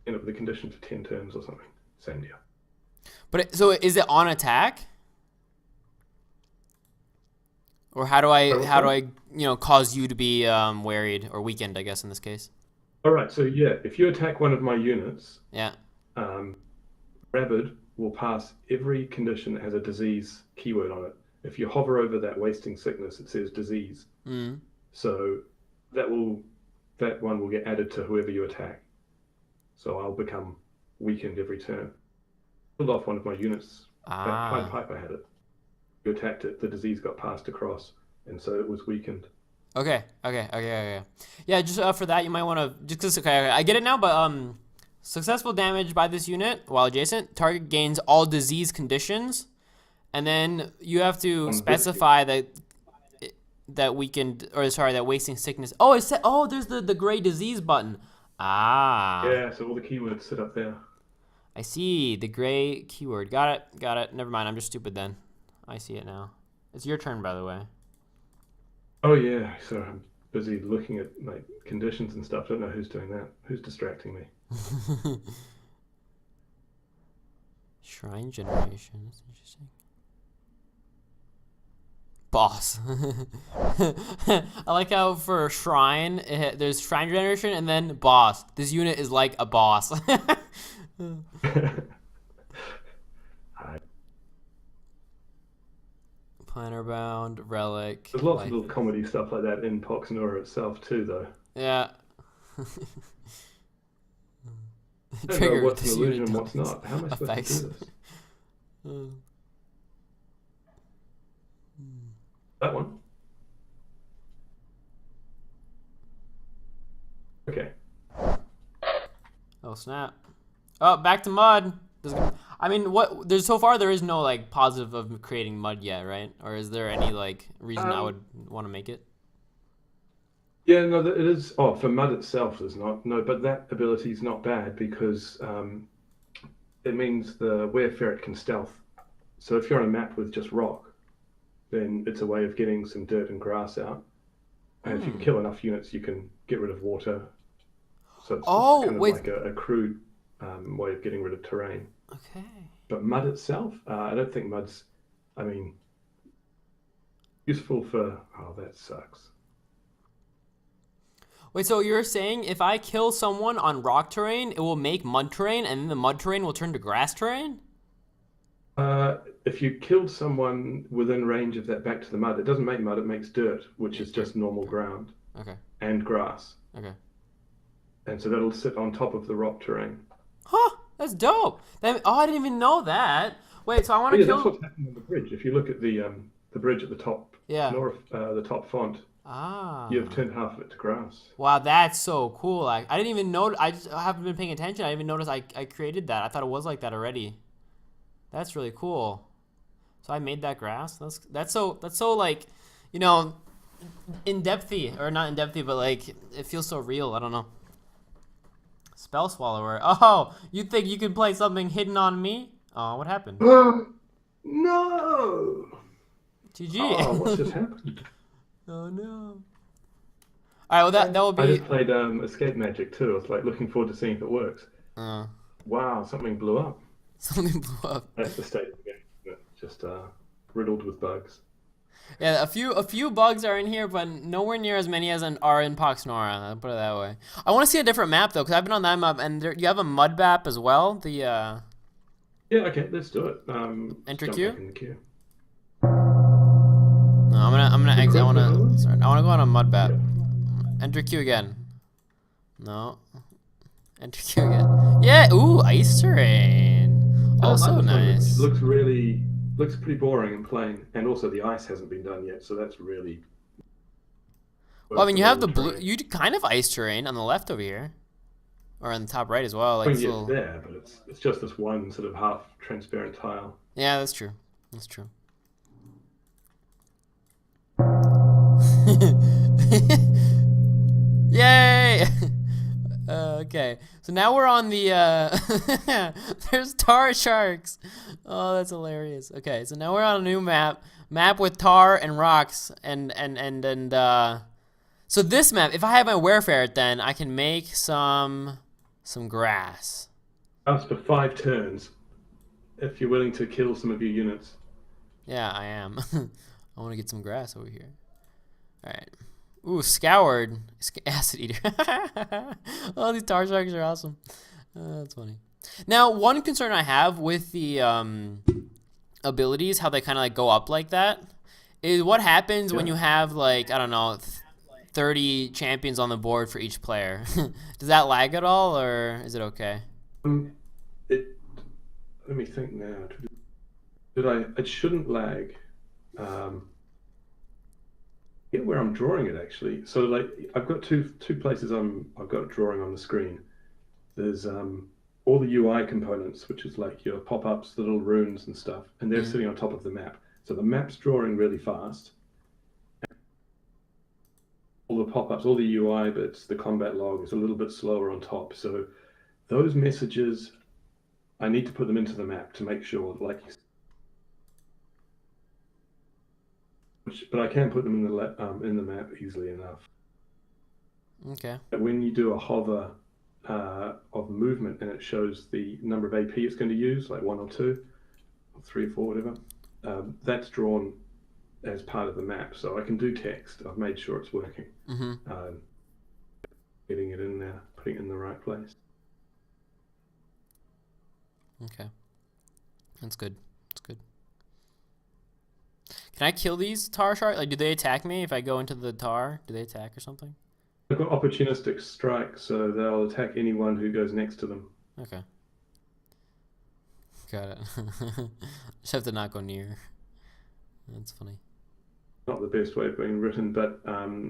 End up with a condition for 10 turns or something. Same deal. But so is it on attack? Or how do I cause you to be wearied or weakened, I guess, in this case? All right, so yeah, if you attack one of my units, Rabid will pass every condition that has a disease keyword on it. If you hover over that wasting sickness, it says disease. So that one will get added to whoever you attack. So I'll become weakened every turn. Killed off one of my units. That Pied Piper had it. You attacked it, the disease got passed across, and so it was weakened. Okay. Yeah, just for that, you might want to just okay. I get it now, but successful damage by this unit while adjacent, target gains all disease conditions, and then you have to specify that weakened that wasting sickness. Oh, there's the gray disease button. Yeah, so all the keywords sit up there. I see the gray keyword. Got it. Never mind. I'm just stupid then. I see it now. It's your turn, by the way. Oh yeah, so I'm busy looking at like conditions and stuff. Don't know who's doing that. Who's distracting me? Shrine generation. That's interesting. Boss. I like how for shrine there's shrine generation and then boss. This unit is like a boss. Planner bound, relic. There's lots of little comedy stuff like that in Poxnora itself too, though. Yeah. I don't know what's an illusion and what's not. How am I supposed to do this? That one. Okay. Oh snap! Oh, back to mud. I mean, what? There's so far there is no like positive of creating mud yet, right? Or is there any like reason I would want to make it? Yeah, no, it is. Oh, for mud itself, there's not. No, but that ability is not bad because it means the were-ferret can stealth. So if you're on a map with just rock, then it's a way of getting some dirt and grass out. And if you can kill enough units, you can get rid of water. So it's Oh kind of wait. like a crude way of getting rid of terrain. Okay. But mud itself, I don't think mud's, I mean, useful for. Oh, that sucks. Wait, so you're saying if I kill someone on rock terrain, it will make mud terrain, and then the mud terrain will turn to grass terrain? If you killed someone within range of that back to the mud, it doesn't make mud, it makes dirt, which is just normal ground Okay. and grass. Okay. And so that'll sit on top of the rock terrain. Huh? That's dope. Oh, I didn't even know that. Wait, so I want But to yeah, that's kill. what's happening on the bridge. If you look at the bridge at the top, Yeah. the top font, Ah. you've turned half of it to grass. Wow, that's so cool. I didn't even know. I haven't been paying attention. I didn't even notice I created that. I thought it was like that already. That's really cool. So I made that grass. That's so like, you know, in depthy or not in depthy, but like it feels so real. I don't know. Spell swallower. Oh, you think you could play something hidden on me? Oh, what happened? No! GG. Oh, what's just happened? Oh no. All right, well that will I be. just played Escape Magic too. I was like looking forward to seeing if it works. Uh, Wow, something blew up. something blew up. That's the state of the game, isn't it? Just riddled with bugs. Yeah, a few bugs are in here, but nowhere near as many as are in Poxnora. I'll put it that way. I want to see a different map though, because I've been on that map, and you have a mud map as well. The Yeah, okay, let's do it. enter Jump queue. back in the queue. No, I'm gonna exit. I wanna go on a mud map. Yep. Enter queue again. No. Enter queue again. Yeah. Ooh, ice terrain. I Also like this one. nice. It looks pretty boring and plain, and also the ice hasn't been done yet, so that's really. Well, I mean, you have the blue. terrain. You kind of ice terrain on the left over here, or on the top right as well. I Like mean, this yeah, little. it's there, but it's just this one sort of half transparent tile. Yeah, that's true. That's true. Yay! Okay, so now we're on the. There's tar sharks. Oh, that's hilarious. Okay, so now we're on a new map with tar and rocks and. So this map, if I have my were-ferret, then I can make some grass. After 5 turns, if you're willing to kill some of your units. Yeah, I am. I want to get some grass over here. All right. Ooh, scoured acid eater. Oh, these tar sharks are awesome. That's funny. Now, one concern I have with the abilities, how they kind of like go up like that, is what happens when you have like, I don't know, 30 champions on the board for each player. Does that lag at all, or is it okay? It. Let me think now. It shouldn't lag. Get where I'm drawing it actually. So like I've got two places I've got drawing on the screen. There's all the UI components, which is like your pop-ups, the little runes and stuff, and they're sitting on top of the map. So the map's drawing really fast. All the pop-ups, all the UI bits, the combat log is a little bit slower on top. So those messages, I need to put them into the map to make sure, like, but I can put them in the map easily enough. Okay. When you do a hover of movement and it shows the number of AP it's going to use, like 1 or 2, or 3 or 4, whatever, that's drawn as part of the map. So I can do text. I've made sure it's working. Getting it in there, putting it in the right place. Okay. That's good. That's good. Can I kill these tar sharks? Like, do they attack me if I go into the tar? Do they attack or something? They've got opportunistic strike, so they'll attack anyone who goes next to them. Okay. Got it. Just have to not go near. That's funny. not the best way of being written, but I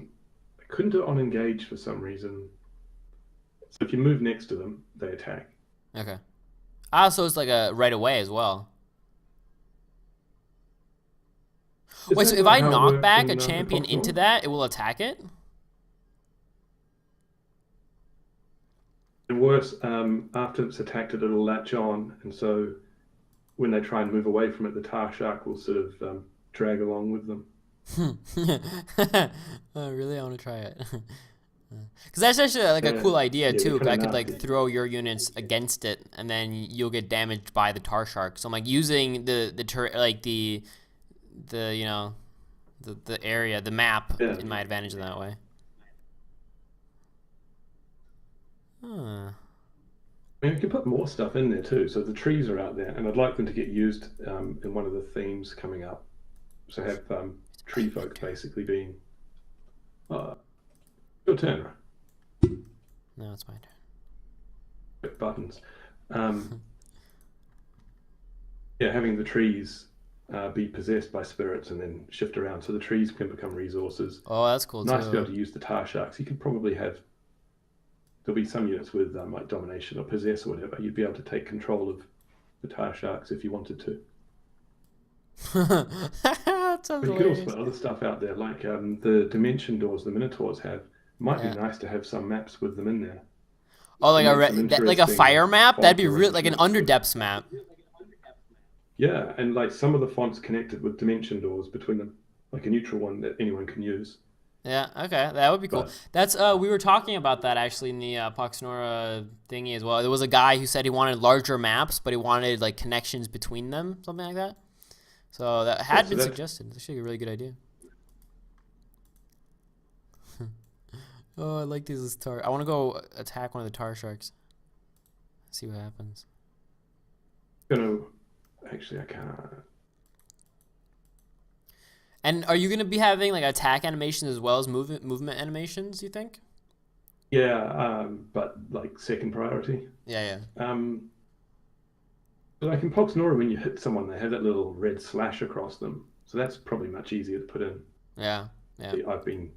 couldn't do it on engage for some reason. So if you move next to them, they attack. Okay. Ah, so it's like a right away as well. Is Wait, so that if not I how it knock works back a in champion into Poxnora? that, it will attack it? And worse, after it's attacked it, it'll latch on, and so when they try and move away from it, the tar shark will sort of drag along with them. Oh, really? I want to try it. Because that's actually like a Yeah, cool idea yeah, they're too. kind I of could like nasty. throw your units against it, and then you'll get damaged by the tar shark. So I'm like using like the the area, the map Yeah, in my advantage in that way. Huh. I mean, you can put more stuff in there too. So the trees are out there, and I'd like them to get used in one of the themes coming up. So have tree My folk turn. basically being uh, your turn, No, it's my right? Buttons. turn. Um, yeah, having the trees be possessed by spirits and then shift around, so the trees can become resources. Oh, that's cool Nice to be able too. to use the tar sharks. You could probably have there'll be some units with like domination or possess or whatever. You'd be able to take control of the tar sharks if you wanted to. That sounds But you could also hilarious. put other stuff out there, like the dimension doors the Minotaurs have. Might be Yeah. nice to have some maps with them in there. Oh, It like makes some like a interesting fire map? That'd font be real, like an arrangements with underdepths map. yeah, and like some of the fonts connected with dimension doors between them, like a neutral one that anyone can use. Yeah, okay, that would be cool. But That's we were talking about that actually in the Poxnora thingy as well. There was a guy who said he wanted larger maps, but he wanted like connections between them, something like that. So that yeah, had so been that's suggested. It's actually a really good idea. Oh, I like these tar. I want to go attack one of the tar sharks. See what happens. gonna actually I can't. And are you gonna be having like attack animations as well as movement animations? You think? Yeah, but like second priority. Yeah, Um, but like in Poxnora, when you hit someone, they have that little red slash across them. So that's probably much easier to put in. yeah, yeah, See, I've been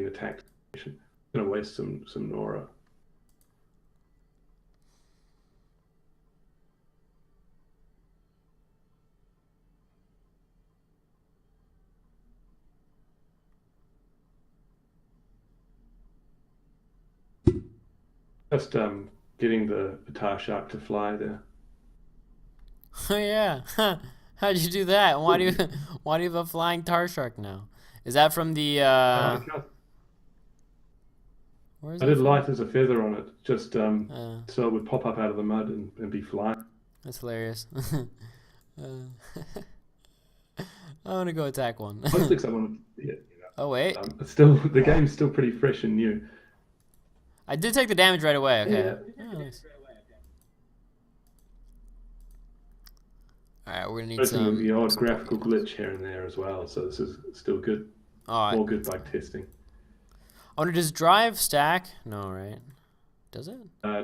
attacked. Gonna waste some Nora. Just getting the tar shark to fly there. yeah. Yeah. How'd you do that? Why do you have a flying tar shark now? Is that from the Uh, where is I that did from? light as a feather on it, just Uh, so it would pop up out of the mud and be flying. that's hilarious. I want to go attack one. Mostly because I wanted, yeah, Oh wait, it's still the game's still pretty fresh and new. I did take the damage right away. Okay. Yeah, Oh, nice. All right, we're gonna need noticing some the odd some graphical polygonals. glitch here and there as well. So this is still good, All right. more good bug testing. I want to just drive stack. No, right? Does it? Uh,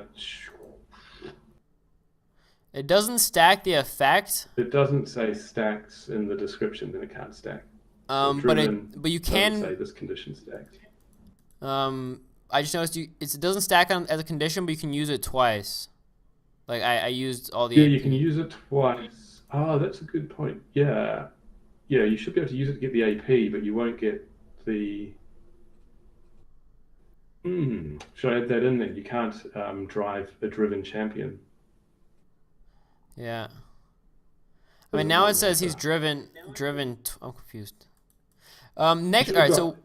It doesn't stack the effect. it doesn't say stacks in the description, then it can't stack. So driven But you doesn't can. say this condition stacks. I just noticed it doesn't stack on as a condition, but you can use it twice. Like I used all the Yeah, you can AP. use it twice. Oh, that's a good point. Yeah, yeah, you should be able to use it to get the AP, but you won't get the. Should I add that in then? You can't drive a driven champion Yeah. I because mean of now it one says he's matter. driven. I'm confused. You Next. should All have right. got. So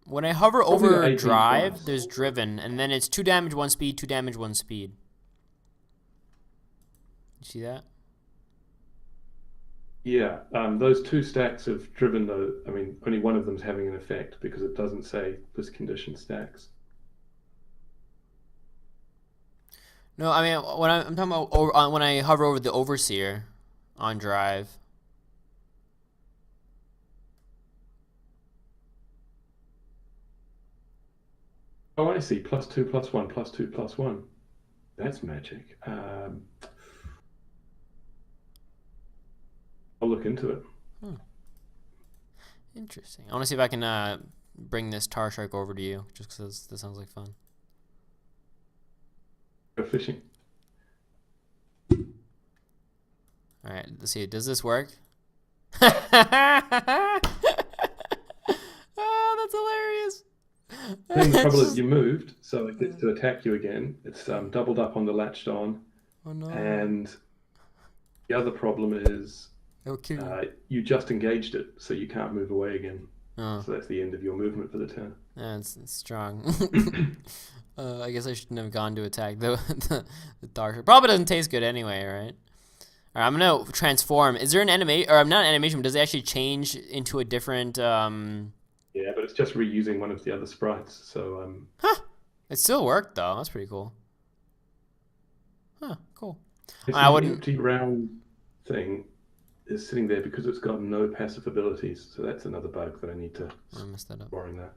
when I hover Probably got over AP drive, twice. there's driven, and then it's 2 damage, 1 speed, 2 damage, 1 speed. You see that? Yeah, those two stacks of driven though. I mean, only one of them's having an effect because it doesn't say this condition stacks. No, I mean when I'm talking about when I hover over the overseer on drive. Oh, I see. Plus two, plus one, plus two, plus one. That's magic. I'll look into it. Hmm. Interesting. I want to see if I can bring this tar shark over to you, just because this sounds like fun. Go fishing. All right, let's see. Does this work? Oh, that's hilarious. Then the trouble is you moved, so it gets to attack you again. It's doubled up on the latched on, Oh no. and the other problem is It'll kill you. you just engaged it, so you can't move away again. Oh, So that's the end of your movement for the turn. yeah, it's strong. I guess I shouldn't have gone to attack the dark. Probably doesn't taste good anyway, right? All right, I'm gonna transform. Is there an animation, or not an animation, but does it actually change into a different? Yeah, but it's just reusing one of the other sprites. So Huh. It still worked though. That's pretty cool. Huh. Cool. it's I an wouldn't. empty round thing is sitting there because it's got no passive abilities. So that's another bug that I need to I messed that up. exploring that.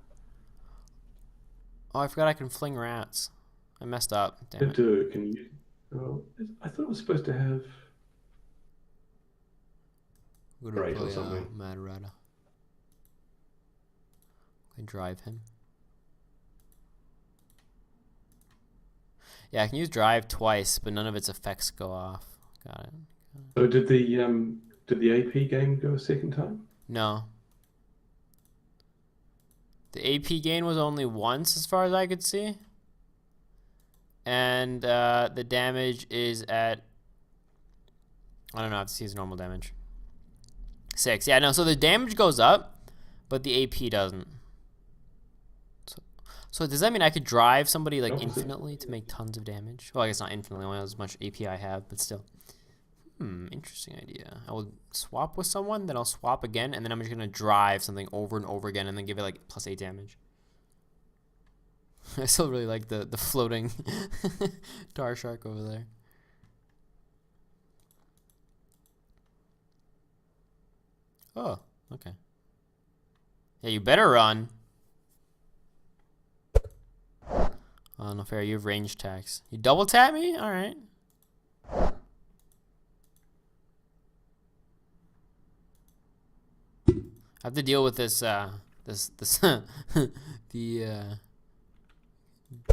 Oh, I forgot I can fling rats. I messed up. Damn It it. do. Can you? Oh, I thought it was supposed to have We're Right, gonna or play something. Mad Rata. I drive him. Yeah, I can use drive twice, but none of its effects go off. Got it. So did the AP game go a second time? No. The AP gain was only once, as far as I could see. And the damage is at... I don't know, I have to see his normal damage. 6. Yeah, no, so the damage goes up, but the AP doesn't. So does that mean I could drive somebody like Opposite. infinitely to make tons of damage? Well, I guess not infinitely, only as much AP I have, but still. Interesting idea. I will swap with someone, then I'll swap again, and then I'm just going to drive something over and over again and then give it like +8 damage. I still really like the floating tar shark over there. Oh, okay. Yeah, you better run. Oh, no fair. You have range attacks. You double tap me? All right. I have to deal with this, the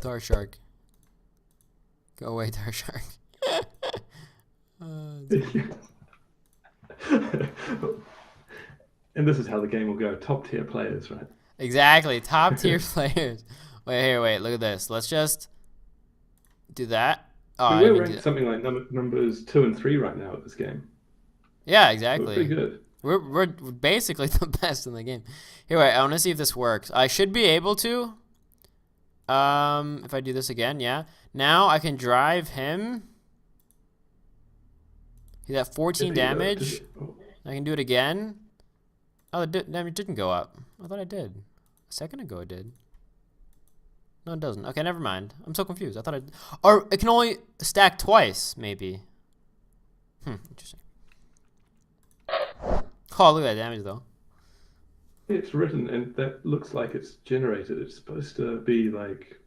tar shark. Go away, tar shark. And this is how the game will go. Top tier players, right? Exactly. Top tier players. Wait. Look at this. Let's just do that. Oh, I And didn't we're mean to ranked something like numbers 2 and 3 right now at this game. Yeah, We're exactly. pretty good. We're basically the best in the game. Here, wait. I want to see if this works. I should be able to. If I do this again, yeah. Now I can drive him. He's at 14 damage. I can do it again. Oh, the damage didn't go up. I thought I did. A second ago it did. No, it doesn't. Okay, never mind. I'm so confused. I thought or it can only stack twice, maybe. Interesting. Oh, look at that damage, though. It's written, and that looks like it's generated. It's supposed to be like...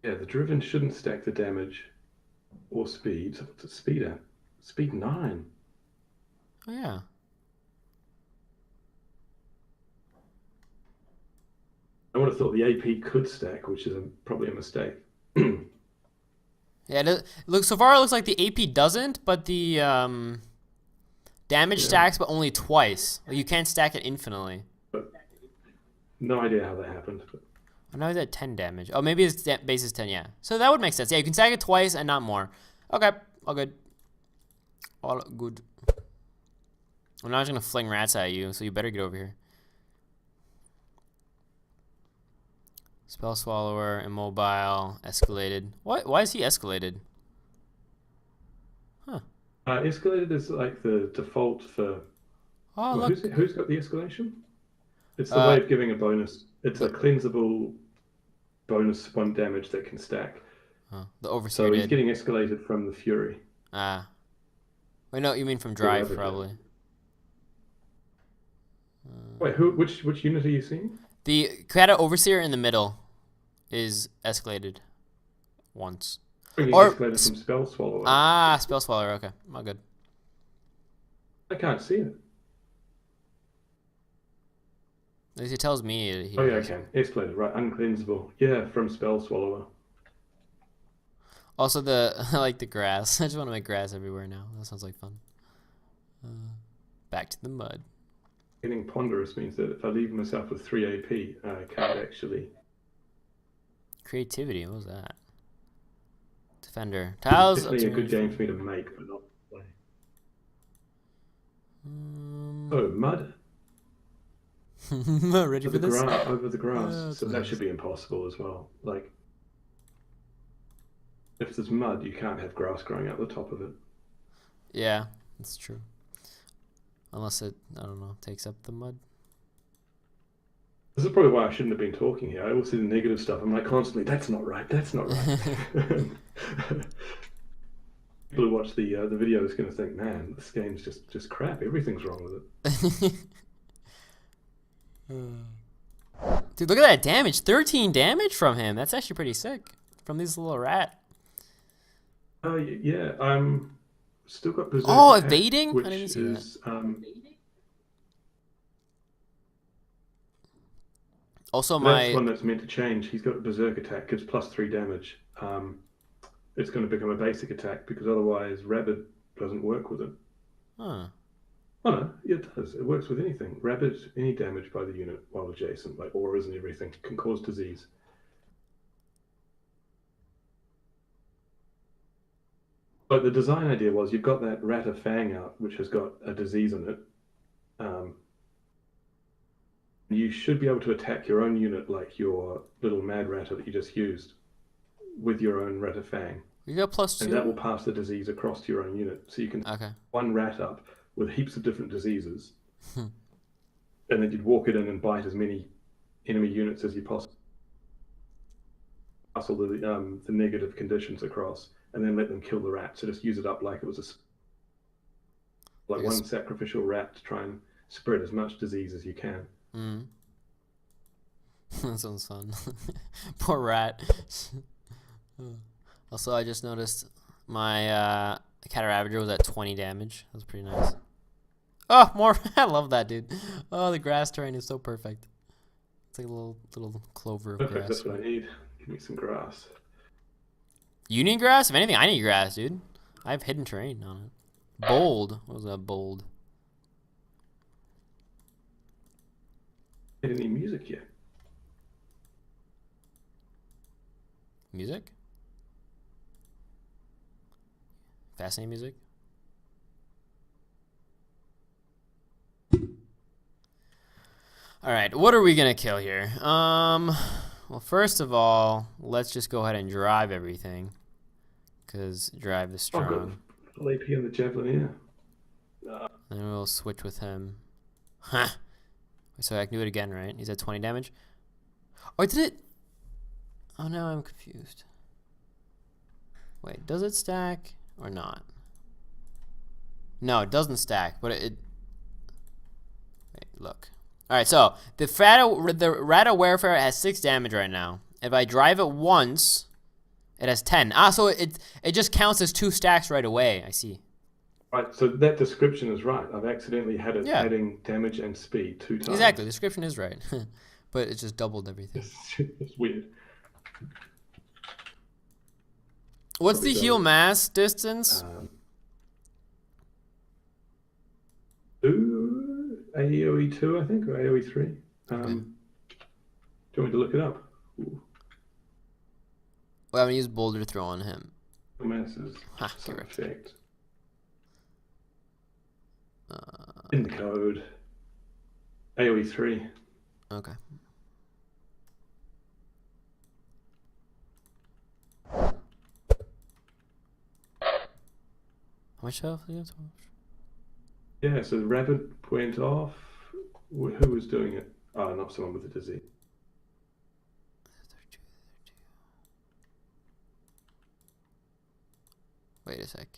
Yeah, the driven shouldn't stack the damage or speed. So what's the speed at? Speed 9. Oh, yeah. I would have thought the AP could stack, which is probably a mistake. Yeah, so far it looks like the AP doesn't, but the damage stacks, but only twice. Like, you can't stack it infinitely. But no idea how that happened. But... Oh, now he's at 10 damage. Oh, maybe his base is 10, yeah. So that would make sense. Yeah, you can stack it twice and not more. Okay, all good. All good. I'm not just going to fling rats at you, so you better get over here. Spell Swallower, Immobile, Escalated. Why is he escalated? Huh. Escalated is like the default for... Oh, Well, look. who's got the escalation? It's the way of giving a bonus. It's a cleansable bonus 1 damage that can stack. The Overseer So he's did. getting escalated from the Fury. Ah. Wait, no, you mean from Drive, Whoever probably. Wait, which unit are you seeing? The Capitulate Overseer in the middle is escalated once. Bringing Or- escalated from Spell Swallower. Ah, Spell Swallower. Okay, all good. I can't see it. At least it tells me he Oh yeah, I has it. can. Escalated, right? Uncleansable. Yeah, from Spell Swallower. Also, I like the grass. I just want to make grass everywhere now. That sounds like fun. Back to the mud. Getting ponderous means that if I leave myself with 3 AP, I can't actually. Creativity. What was that? Defender. Tiles up Definitely to a good range. game for me to make, but not play. Um, Oh, mud ready for this? over the grass. That's So that nice. should be impossible as well. Like, if there's mud, you can't have grass growing out the top of it. Yeah, that's true. Unless it, I don't know, takes up the mud. This is probably why I shouldn't have been talking here. I always see the negative stuff. I'm like constantly, that's not right. That's not right. People who watch the video is going to think, man, this game's just crap. Everything's wrong with it. Dude, look at that damage. 13 damage from him. That's actually pretty sick. From this little rat. Oh yeah, still got Berserk Oh, Attack, evading? which I didn't see is Also, that's my one that's meant to change. He's got Berserk Attack, gives +3 damage. It's going to become a basic attack because otherwise Rabid doesn't work with it. huh. Oh no, yeah, it does. It works with anything. Rabid, any damage by the unit while adjacent, like auras and everything, can cause disease. But the design idea was you've got that Ratta Fang out, which has got a disease in it. You should be able to attack your own unit like your little Mad Ratta that you just used with your own Ratta Fang. You got +2? And that will pass the disease across to your own unit. So you can Okay. one rat up with heaps of different diseases. Hmm. And then you'd walk it in and bite as many enemy units as you possibly pass all the negative conditions across, and then let them kill the rat. So just use it up like it was one sacrificial rat to try and spread as much disease as you can. Mm. That sounds fun. Poor rat. Also, I just noticed my Catter Ravager was at 20 damage. That was pretty nice. Oh, more! I love that, dude. Oh, the grass terrain is so perfect. It's like a little clover of Perfect, grass. that's what I need. Give me some grass. You need grass? If anything, I need grass, dude. I have hidden terrain on it. Bold. What was that? Bold. Any music yet? Music? Fascinating music? Alright, what are we gonna kill here? Well, first of all, let's just go ahead and drive everything. Because drive is strong. I've got full AP on the Javelin, yeah. Then we'll switch with him. Huh. So I can do it again, right? He's at 20 damage. Or did it? Oh no, I'm confused. Wait, does it stack or not? No, it doesn't stack, but it wait, look. Alright, so the Ratta Warfare has 6 damage right now. If I drive it once, it has 10. Ah, so it just counts as 2 stacks right away. I see. Right, so that description is right. I've accidentally had it adding damage and speed 2 times. Exactly, the description is right. But it just doubled everything. It's weird. What's the heal mass distance? AoE 2, I think, or AoE 3. Okay. Do you want me to look it up? Well, I'm gonna use Boulder Throw on him. Masses. Some correct. effect. In the code. AoE 3. Okay. How much health do you have? Yeah, so the rabbit went off. Who was doing it? Oh, not someone with a disease. Wait a sec.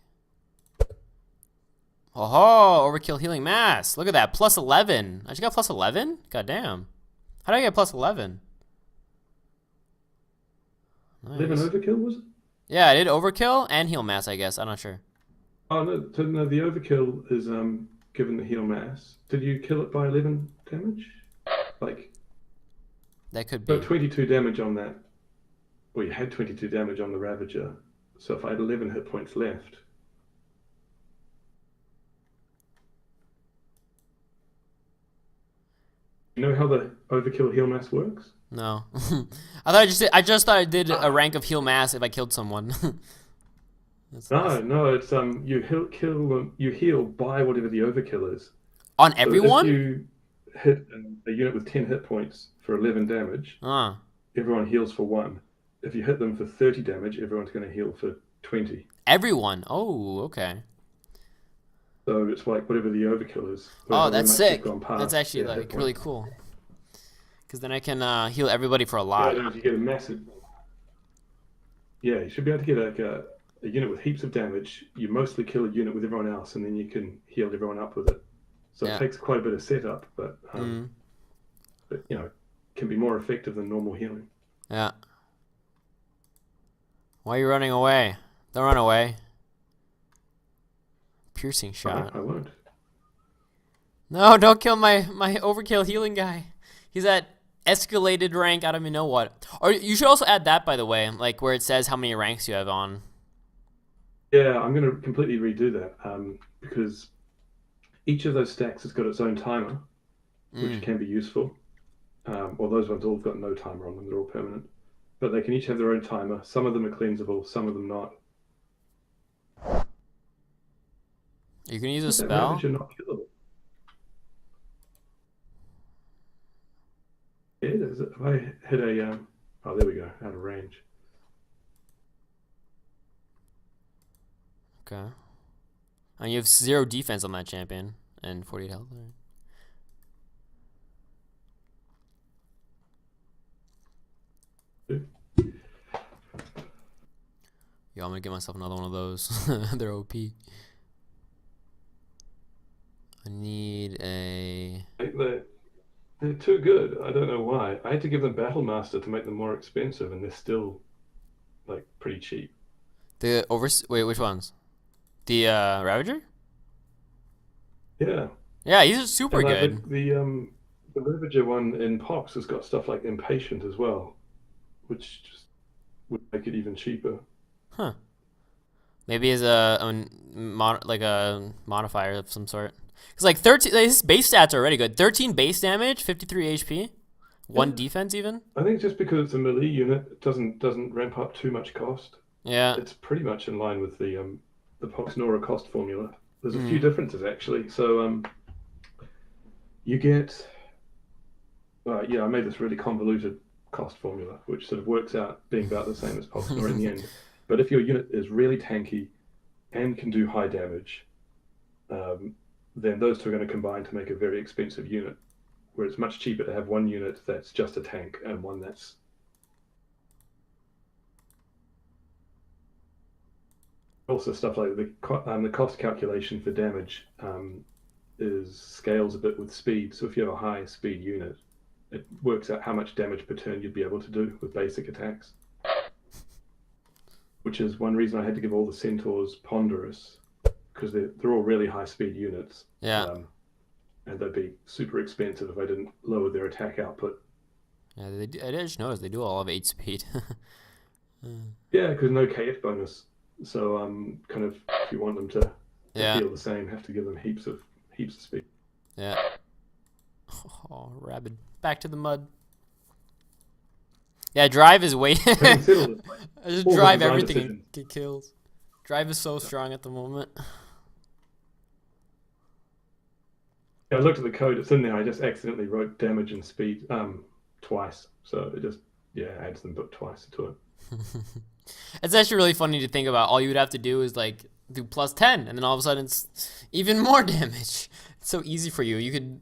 Oh, overkill healing mass. Look at that. Plus 11. I just got plus 11? God damn. How did I get plus 11? Nice. 11 overkill, was it? Yeah, I did overkill and heal mass, I guess. I'm not sure. Oh, no, so no, the overkill is given the heal mass. Did you kill it by 11 damage? like That could got be. 22 damage on that. Well, you had 22 damage on the Ravager. So if I had 11 hit points left, you know how the overkill heal mass works? No. I just thought I did a Ah, rank of heal mass if I killed someone. no, no, it's you heal by whatever the overkill is. On So if everyone? you hit a unit with 10 hit points for 11 damage, Ah, everyone heals for 1. If you hit them for 30 damage, everyone's going to heal for 20. everyone. Oh, okay. So it's like whatever the overkill is, or Oh, however that's much you've sick. gone That's past actually their hit like really points. cool. Because then I can heal everybody for a The lot. idea is you get a massive. Yeah, you should be able to get a unit with heaps of damage. You mostly kill a unit with everyone else, and then you can heal everyone up with it. So it Yeah. takes quite a bit of setup, Mm. but can be more effective than normal healing. Yeah. Why are you running away? Don't run away. Piercing shot. I won't. No, don't kill my overkill healing guy. He's at escalated rank. I don't even know what. Or you should also add that, by the way, like where it says how many ranks you have on. Yeah, I'm going to completely redo that because each of those stacks has got its own timer, which Mm. can be useful. Well, those ones all got no timer on them; they're all permanent. But they can each have their own timer. Some of them are cleansable, some of them not. You can use a Is that spell. Ravager not killable? Yeah, is it? If I hit oh, there we go, out of range. Okay. And you have 0 defense on that champion and 48 health. Yo, I'm gonna get myself another one of those. They're OP. I need a. They're too good. I don't know why. I had to give them Battle Master to make them more expensive, and they're still like pretty cheap. The over. Wait, which ones? The Ravager? Yeah, Yeah, he's super and like good. the Ravager one in Pox has got stuff like Impatient as well, which just would make it even cheaper. Huh. Maybe as like a modifier of some sort. Cause like 13, like, his base stats are already good. 13 base damage, 53 HP, Yeah, 1 defense even. I think just because it's a melee unit, it doesn't ramp up too much cost. Yeah. It's pretty much in line with the Poxnora cost formula. There's a few Mm. differences actually. So you get yeah, I made this really convoluted cost formula, which sort of works out being about the same as Poxnora in the end. But if your unit is really tanky and can do high damage, um, then those two are going to combine to make a very expensive unit. Where it's much cheaper to have one unit that's just a tank and one that's also stuff like the cost calculation for damage is scales a bit with speed. So if you have a high speed unit, it works out how much damage per turn you'd be able to do with basic attacks. Which is one reason I had to give all the centaurs ponderous, because they're all really high speed units. Yeah. And they'd be super expensive if I didn't lower their attack output. Yeah. I just noticed they do all have 8 speed. Yeah, because no KF bonus. So kind of if you want them to Yeah. heal the same, have to give them heaps of speed. Yeah. Oh, rabid. Back to the mud. Yeah, drive is way. Having said all this, I just all the drive design everything and decisions. get kills. Drive is so strong at the moment. I looked at the code; it's in there. I just accidentally wrote damage and speed twice, so it just adds them but twice to it. It's actually really funny to think about. All you would have to do is like do +10, and then all of a sudden it's even more damage. It's so easy for you. You could,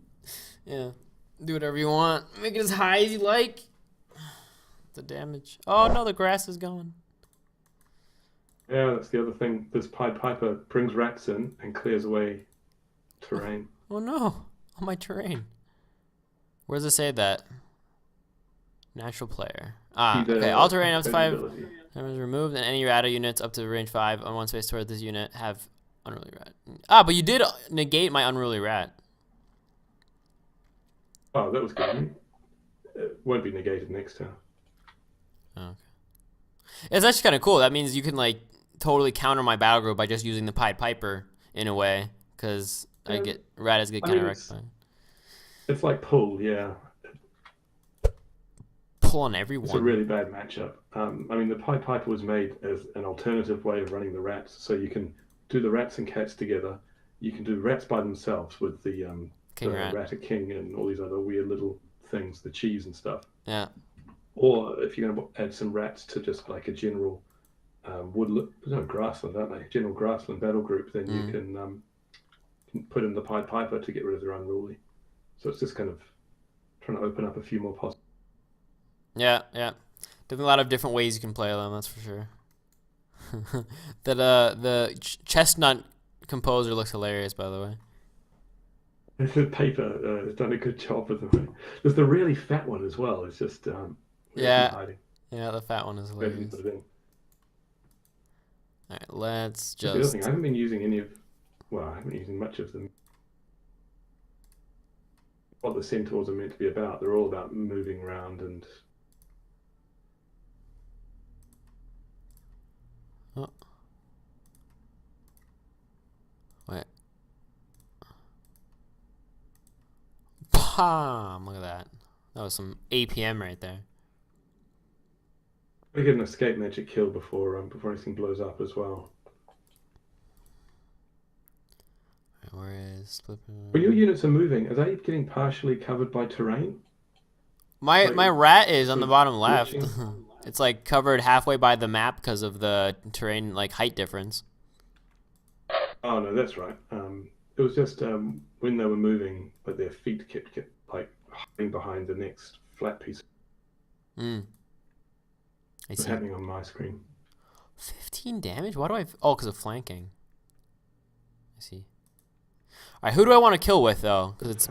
do whatever you want. Make it as high as you like. The damage. Oh no, the grass is gone. Yeah, that's the other thing. This Pied Piper brings rats in and clears away terrain. Oh no, on my terrain. Where does it say that? Natural player. Ah, Either okay. All terrain up to 5 ability. is removed, and any Rata units up to range 5 on one space toward this unit have unruly rat. Ah, but you did negate my unruly rat. Oh, that was good. it won't be negated next turn. Oh, okay. It's actually kind of cool. That means you can like totally counter my battle group by just using the Pied Piper in a way, because I Yeah, get Ratta's get I kind mean of wrecked by it's like pull, yeah. pull on It's a everyone. really bad matchup. I mean, the Pied Piper was made as an alternative way of running the rats, so you can do the rats and cats together. You can do rats by themselves with King the Rat. Ratta King and all these other weird little things, the cheese and stuff. Yeah. Or if you're going to add some rats to just like a general woodland, no, grassland, aren't they? General grassland battle group, then you can put in the Pied Piper to get rid of their unruly. So it's just kind of trying to open up a few more possibilities. Yeah, yeah. Definitely a lot of different ways you can play them. That's for sure. That the chestnut composer looks hilarious, by the way. The paper has done a good job with them. There's the really fat one as well. It's just where's he Yeah, hiding? yeah. The fat one is Where did he hilarious. put it in? All right, let's That's the other thing. I just. haven't been using any of. Well, I haven't been using much of them. What the centaurs are meant to be about. They're all about moving around and. Oh, wait. Pam! Look at that. That was some APM right there. We get an escape magic kill before anything blows up as well. All right, where is When your units are moving, are they getting partially covered by terrain? my Like, my rat is on sort the of bottom left. glitching? It's like covered halfway by the map because of the terrain like height difference. Oh no, that's right. It was just when they were moving, but their feet kept like hiding behind the next flat piece. Mm, I It was see. happening on my screen. 15 damage? Why do I? Oh, because of flanking. I see. All right, who do I want to kill with though? Because it's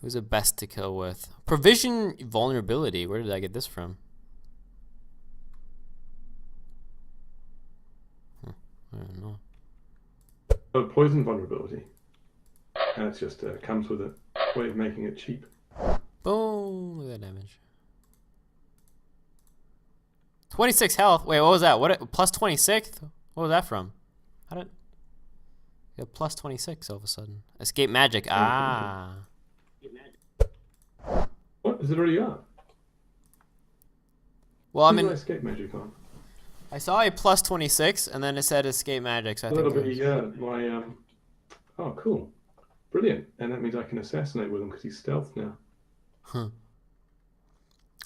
who's the best to kill with? Provision vulnerability. Where did I get this from? I don't know. Oh, poison vulnerability. And it's just comes with it. Way of making it cheap. Boom! Look at that damage. 26 health. Wait, what was that? What? Plus 26? What was that from? How did? Got plus 26 all of a sudden. Escape magic. Ah. What is it already up? Well, I Who's my mean, escape magic on? I saw a plus 26, and then it said escape magic, so I A little think bit. it was... Yeah, my Oh, cool, brilliant. And that means I can assassinate with him because he's stealth now. Huh.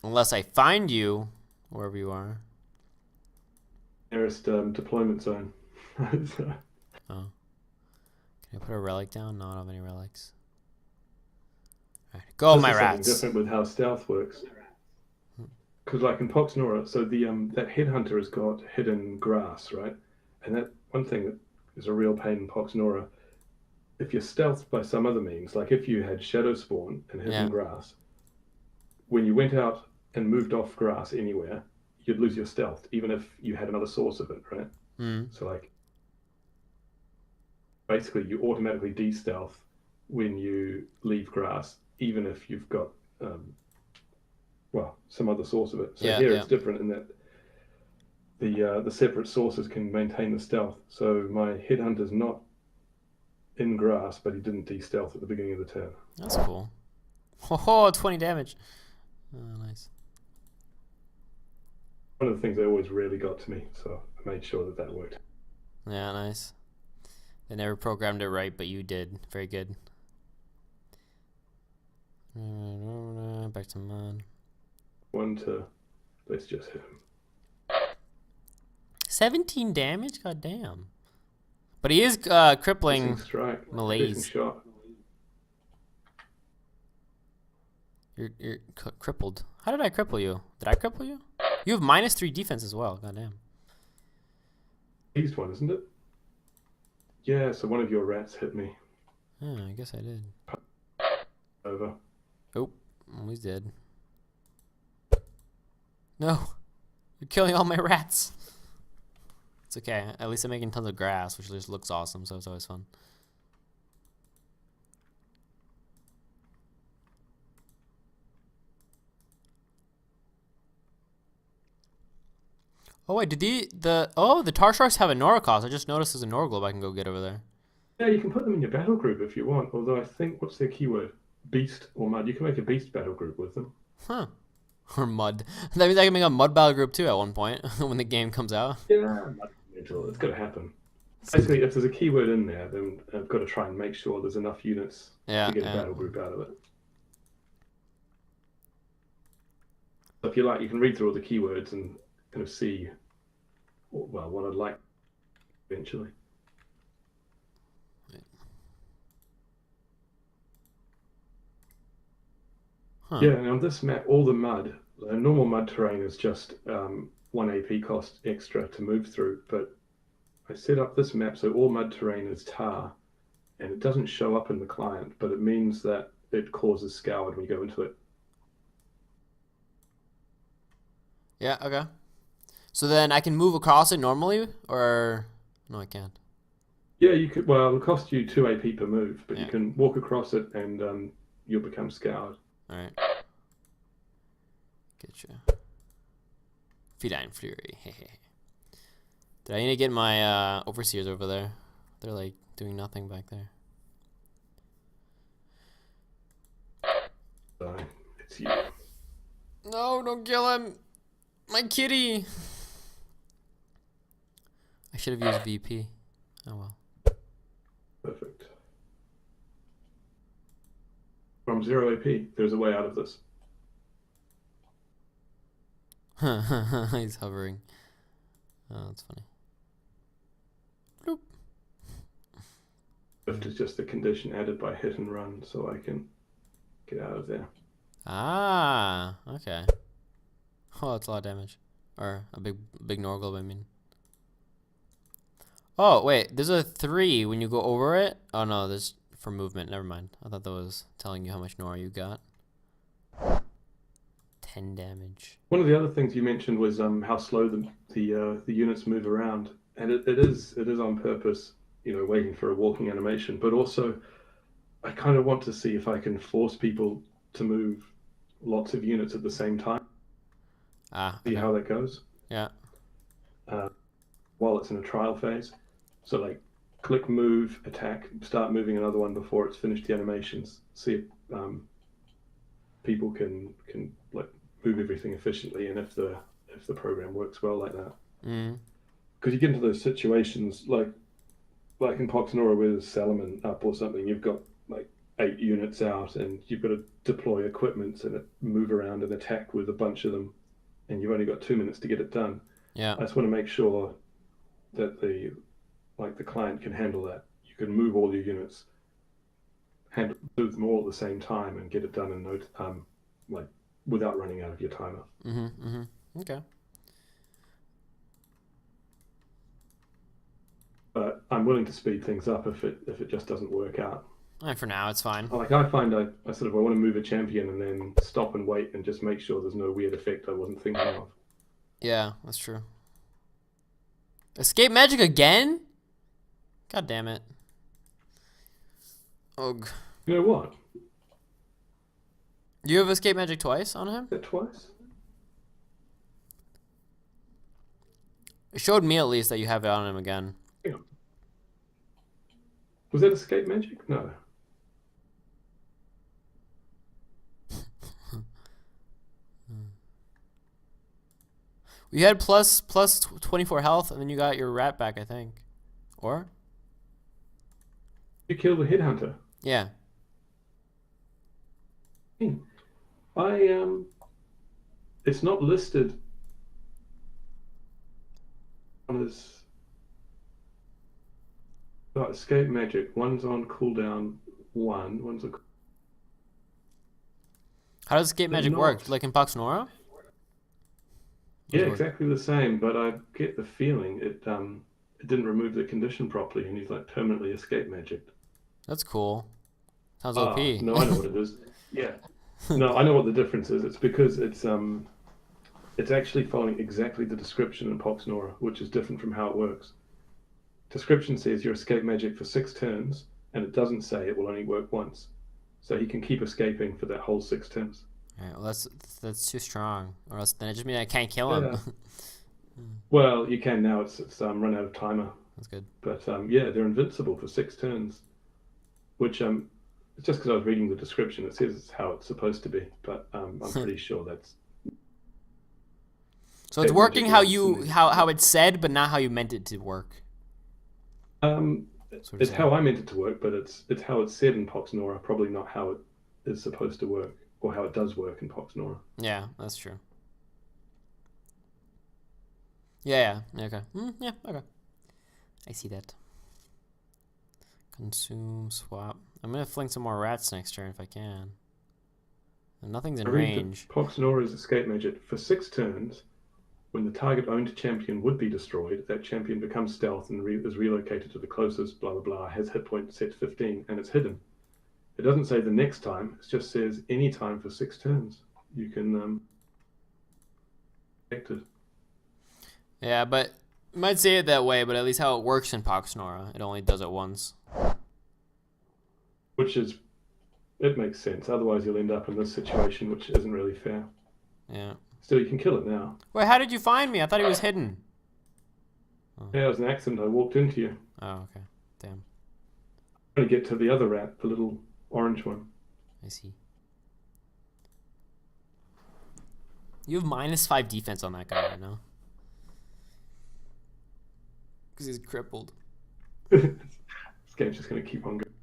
Unless I find you, wherever you are. Nearest deployment zone. So, Oh. Can I put a relic down? No, I don't have any relics. Alright, go this my is something rats. different with how stealth works. Because like in Poxnora, so the that headhunter has got hidden grass, right? And that one thing that is a real pain in Poxnora, if you're stealthed by some other means, like if you had shadow spawn and hidden Yeah. grass, when you went out and moved off grass anywhere, you'd lose your stealth, even if you had another source of it, right? So like basically you automatically de-stealth when you leave grass, even if you've got well, some other source of it. So Yeah, here yeah. it's different in that the separate sources can maintain the stealth. So my headhunter's not in grass, but he didn't de-stealth at the beginning of the turn. That's cool. Oh, 20 damage. Oh, nice. One of the things that always really got to me, so I made sure that that worked. Yeah, nice. They never programmed it right, but you did. Very good. Back to mine. One to, let's just hit him. 17 damage? God damn. But he is crippling Piercing strike, malaise. piercing shot. You're crippled. How did I cripple you? Did I cripple you? You have -3 defense as well. God damn. Eased one, isn't it? Yeah, so one of your rats hit me. Yeah, I guess I did. Over. Oh, he's dead. No. You're killing all my rats. It's okay. At least I'm making tons of grass, which just looks awesome, so it's always fun. Oh wait, did the tar sharks have a Nora cost? I just noticed there's a Nora globe I can go get over there. Yeah, you can put them in your battle group if you want. Although I think what's their keyword? Beast or mud. You can make a beast battle group with them. Huh. Or mud. That means I can make a mud battle group too at one point when the game comes out. Yeah, mental. It's got to happen. Basically, if there's a keyword in there, then I've got to try and make sure there's enough units Yeah, to get a yeah. battle group out of it. So if you like, you can read through all the keywords and kind of see, well, what I'd like eventually. Huh. Yeah, and on this map, all the mud, normal mud terrain is just 1 AP cost extra to move through, but I set up this map so all mud terrain is tar, and it doesn't show up in the client, but it means that it causes scoured when you go into it. Yeah, okay. So then I can move across it normally, or no, I can't. Yeah, you could. Well, it'll cost you 2 AP per move, but Yeah. you can walk across it and you'll become scoured. All right. Get you. Feline Fury. Did I need to get my overseers over there? They're like doing nothing back there. So it's you. No, don't kill him. My kitty. I should have used VP. Oh well. Perfect. From 0 AP, there's a way out of this. He's hovering. Oh, that's funny. Bloop. Lift is just the condition added by hit and run, so I can get out of there. Ah, okay. Oh, that's a lot of damage. Or a big Norglobe, I mean. Oh, wait, there's a 3 when you go over it. Oh no, there's for movement. Never mind. I thought that was telling you how much Nora you got. 10 damage. One of the other things you mentioned was how slow the units move around, and it is on purpose, waiting for a walking animation. But also, I kind of want to see if I can force people to move lots of units at the same time. Ah, See okay. how that goes Yeah. while it's in a trial phase. So like, click, move, attack, start moving another one before it's finished the animations. See if people can like move everything efficiently, and if the program works well like that. Mm. Because you get into those situations like in Poxnora where there's Salaman up or something, you've got like 8 units out and you've got to deploy equipment and move around and attack with a bunch of them, and you've only got 2 minutes to get it done. Yeah. I just want to make sure that the client can handle that. You can move all your units, move them all at the same time, and get it done in no time, like without running out of your timer. Okay. But I'm willing to speed things up if it just doesn't work out. And for now, it's fine. Like I find I want to move a champion and then stop and wait and just make sure there's no weird effect I wasn't thinking of. Yeah, that's true. Escape magic again? God damn it. Ugh. You know what? You have escape magic twice on him? That twice? It showed me at least that you have it on him again. Hang on. Was that escape magic? No. You had plus 24 health, and then you got your rat back, I think. Or? You killed the headhunter. Yeah. It's not listed on his escape magic. One's on cooldown 1, one's on. How does escape magic work? Like in Poxnora? Yeah, exactly the same, but I get the feeling it didn't remove the condition properly, and he's like permanently escape magic. That's cool. Sounds OP. No, I know what it is. Yeah. No, I know what the difference is. It's because it's actually following exactly the description in Poxnora, which is different from how it works. Description says your escape magic for 6 turns, and it doesn't say it will only work once. So he can keep escaping for that whole 6 turns. Alright, well that's too strong. Or else then it just means I can't kill him. Well, you can now. It's run out of timer. That's good. But yeah, they're invincible for 6 turns, which it's just because I was reading the description. It says it's how it's supposed to be, but I'm pretty sure that's So it's that magic working how once and you then how it's said, but not how you meant it to work. um, Sort of it's saying. how I meant it to work, but it's how it's said in Poxnora, probably not how it is supposed to work or how it does work in Poxnora. Yeah, that's true. Yeah, yeah, okay. Yeah, okay. I see that. Consume, swap. I'm gonna fling some more rats next turn if I can. And nothing's in I read that range. Poxnora's escape magic for 6 turns. When the target owned champion would be destroyed, that champion becomes stealth and is relocated to the closest, blah, blah, blah, has hit point set to 15, and it's hidden. It doesn't say the next time, it just says any time for 6 turns. You can protect it. Yeah, but you might say it that way, but at least how it works in Poxnora, it only does it once. Which is, it makes sense. Otherwise, you'll end up in this situation, which isn't really fair. Yeah. Still, you can kill it now. Wait, how did you find me? I thought he was hidden. Yeah, it was an accident. I walked into you. Oh, okay. Damn. Trying to get to the other rat, the little orange one. I see. You have -5 defense on that guy right now. Because he's crippled. This game's just going to keep on going.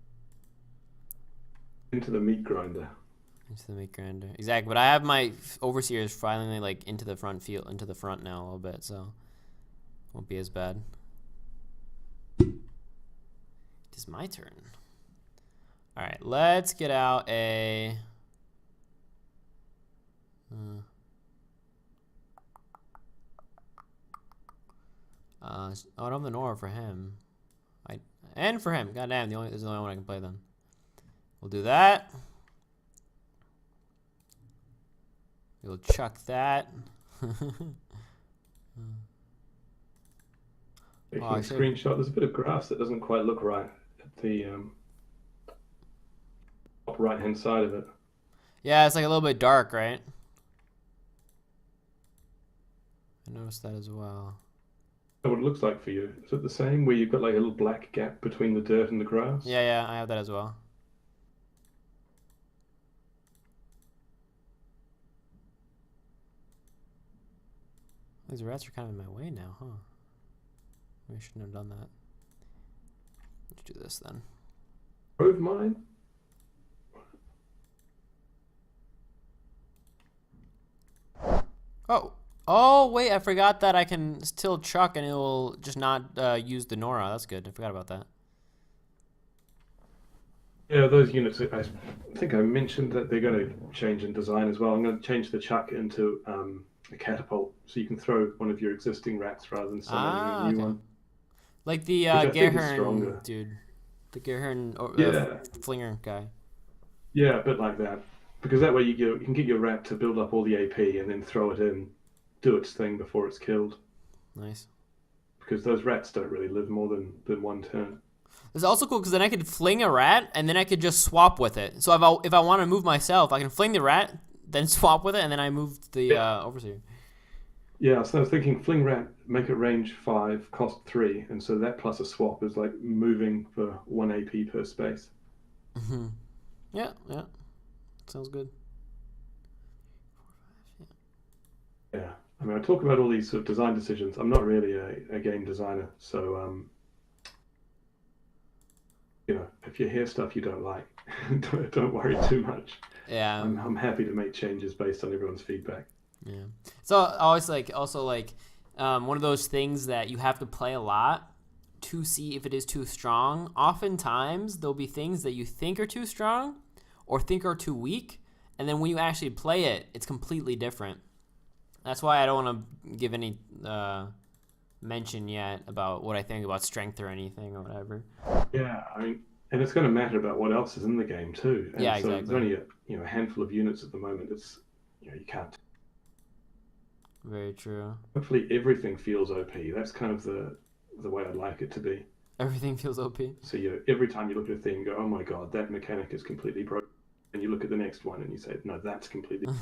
Into the meat grinder. Into the meat grinder. Exactly, but I have my overseers finally like into the front field, into the front now a little bit, so won't be as bad. It is my turn. All right, let's get out a. I don't have the Nora for him. And for him. God damn, there's the only one I can play then. We'll do that. We'll chuck that. Taking Oh, a screenshot. There's a bit of grass that doesn't quite look right at the top right-hand side of it. Yeah, it's like a little bit dark, right? I noticed that as well. That's what it looks like for you. Is it the same where you've got like a little black gap between the dirt and the grass? Yeah, yeah, I have that as well. These rats are kind of in my way now, huh? Maybe I shouldn't have done that. Let's do this then. Grove mine? Oh! Oh, wait, I forgot that I can still chuck and it will just not use the Nora. That's good. I forgot about that. Yeah, those units, I think I mentioned that they're going to change in design as well. I'm going to change the chuck into a catapult, so you can throw one of your existing rats rather than summoning a new one. Like the Which I think is Gerhern stronger. dude. The Gerhern Yeah, flinger guy. yeah, a bit like that. Because that way you can get your rat to build up all the AP and then throw it in, do its thing before it's killed. Nice. Because those rats don't really live more than 1 turn. It's also cool because then I could fling a rat and then I could just swap with it. So if I want to move myself, I can fling the rat, then swap with it, and then I moved the overseer. Yeah, so I was thinking fling rat, make it range 5, cost 3, and so that plus a swap is like moving for 1 AP per space. Yeah, yeah. Sounds good. Yeah, I mean, I talk about all these sort of design decisions. I'm not really a game designer, so if you hear stuff you don't like, don't worry too much. Yeah. I'm happy to make changes based on everyone's feedback. Yeah. So always one of those things that you have to play a lot to see if it is too strong. Oftentimes there'll be things that you think are too strong or think are too weak, and then when you actually play it, it's completely different. That's why I don't want to give any mention yet about what I think about strength or anything or whatever. Yeah, I mean, and it's going to matter about what else is in the game too. And Yeah, so exactly. there's only a handful of units at the moment. It's you can't. Very true. Hopefully everything feels OP. That's kind of the way I'd like it to be. Everything feels OP. So every time you look at a thing, you go, oh my god, that mechanic is completely broken. And you look at the next one and you say, no, that's completely.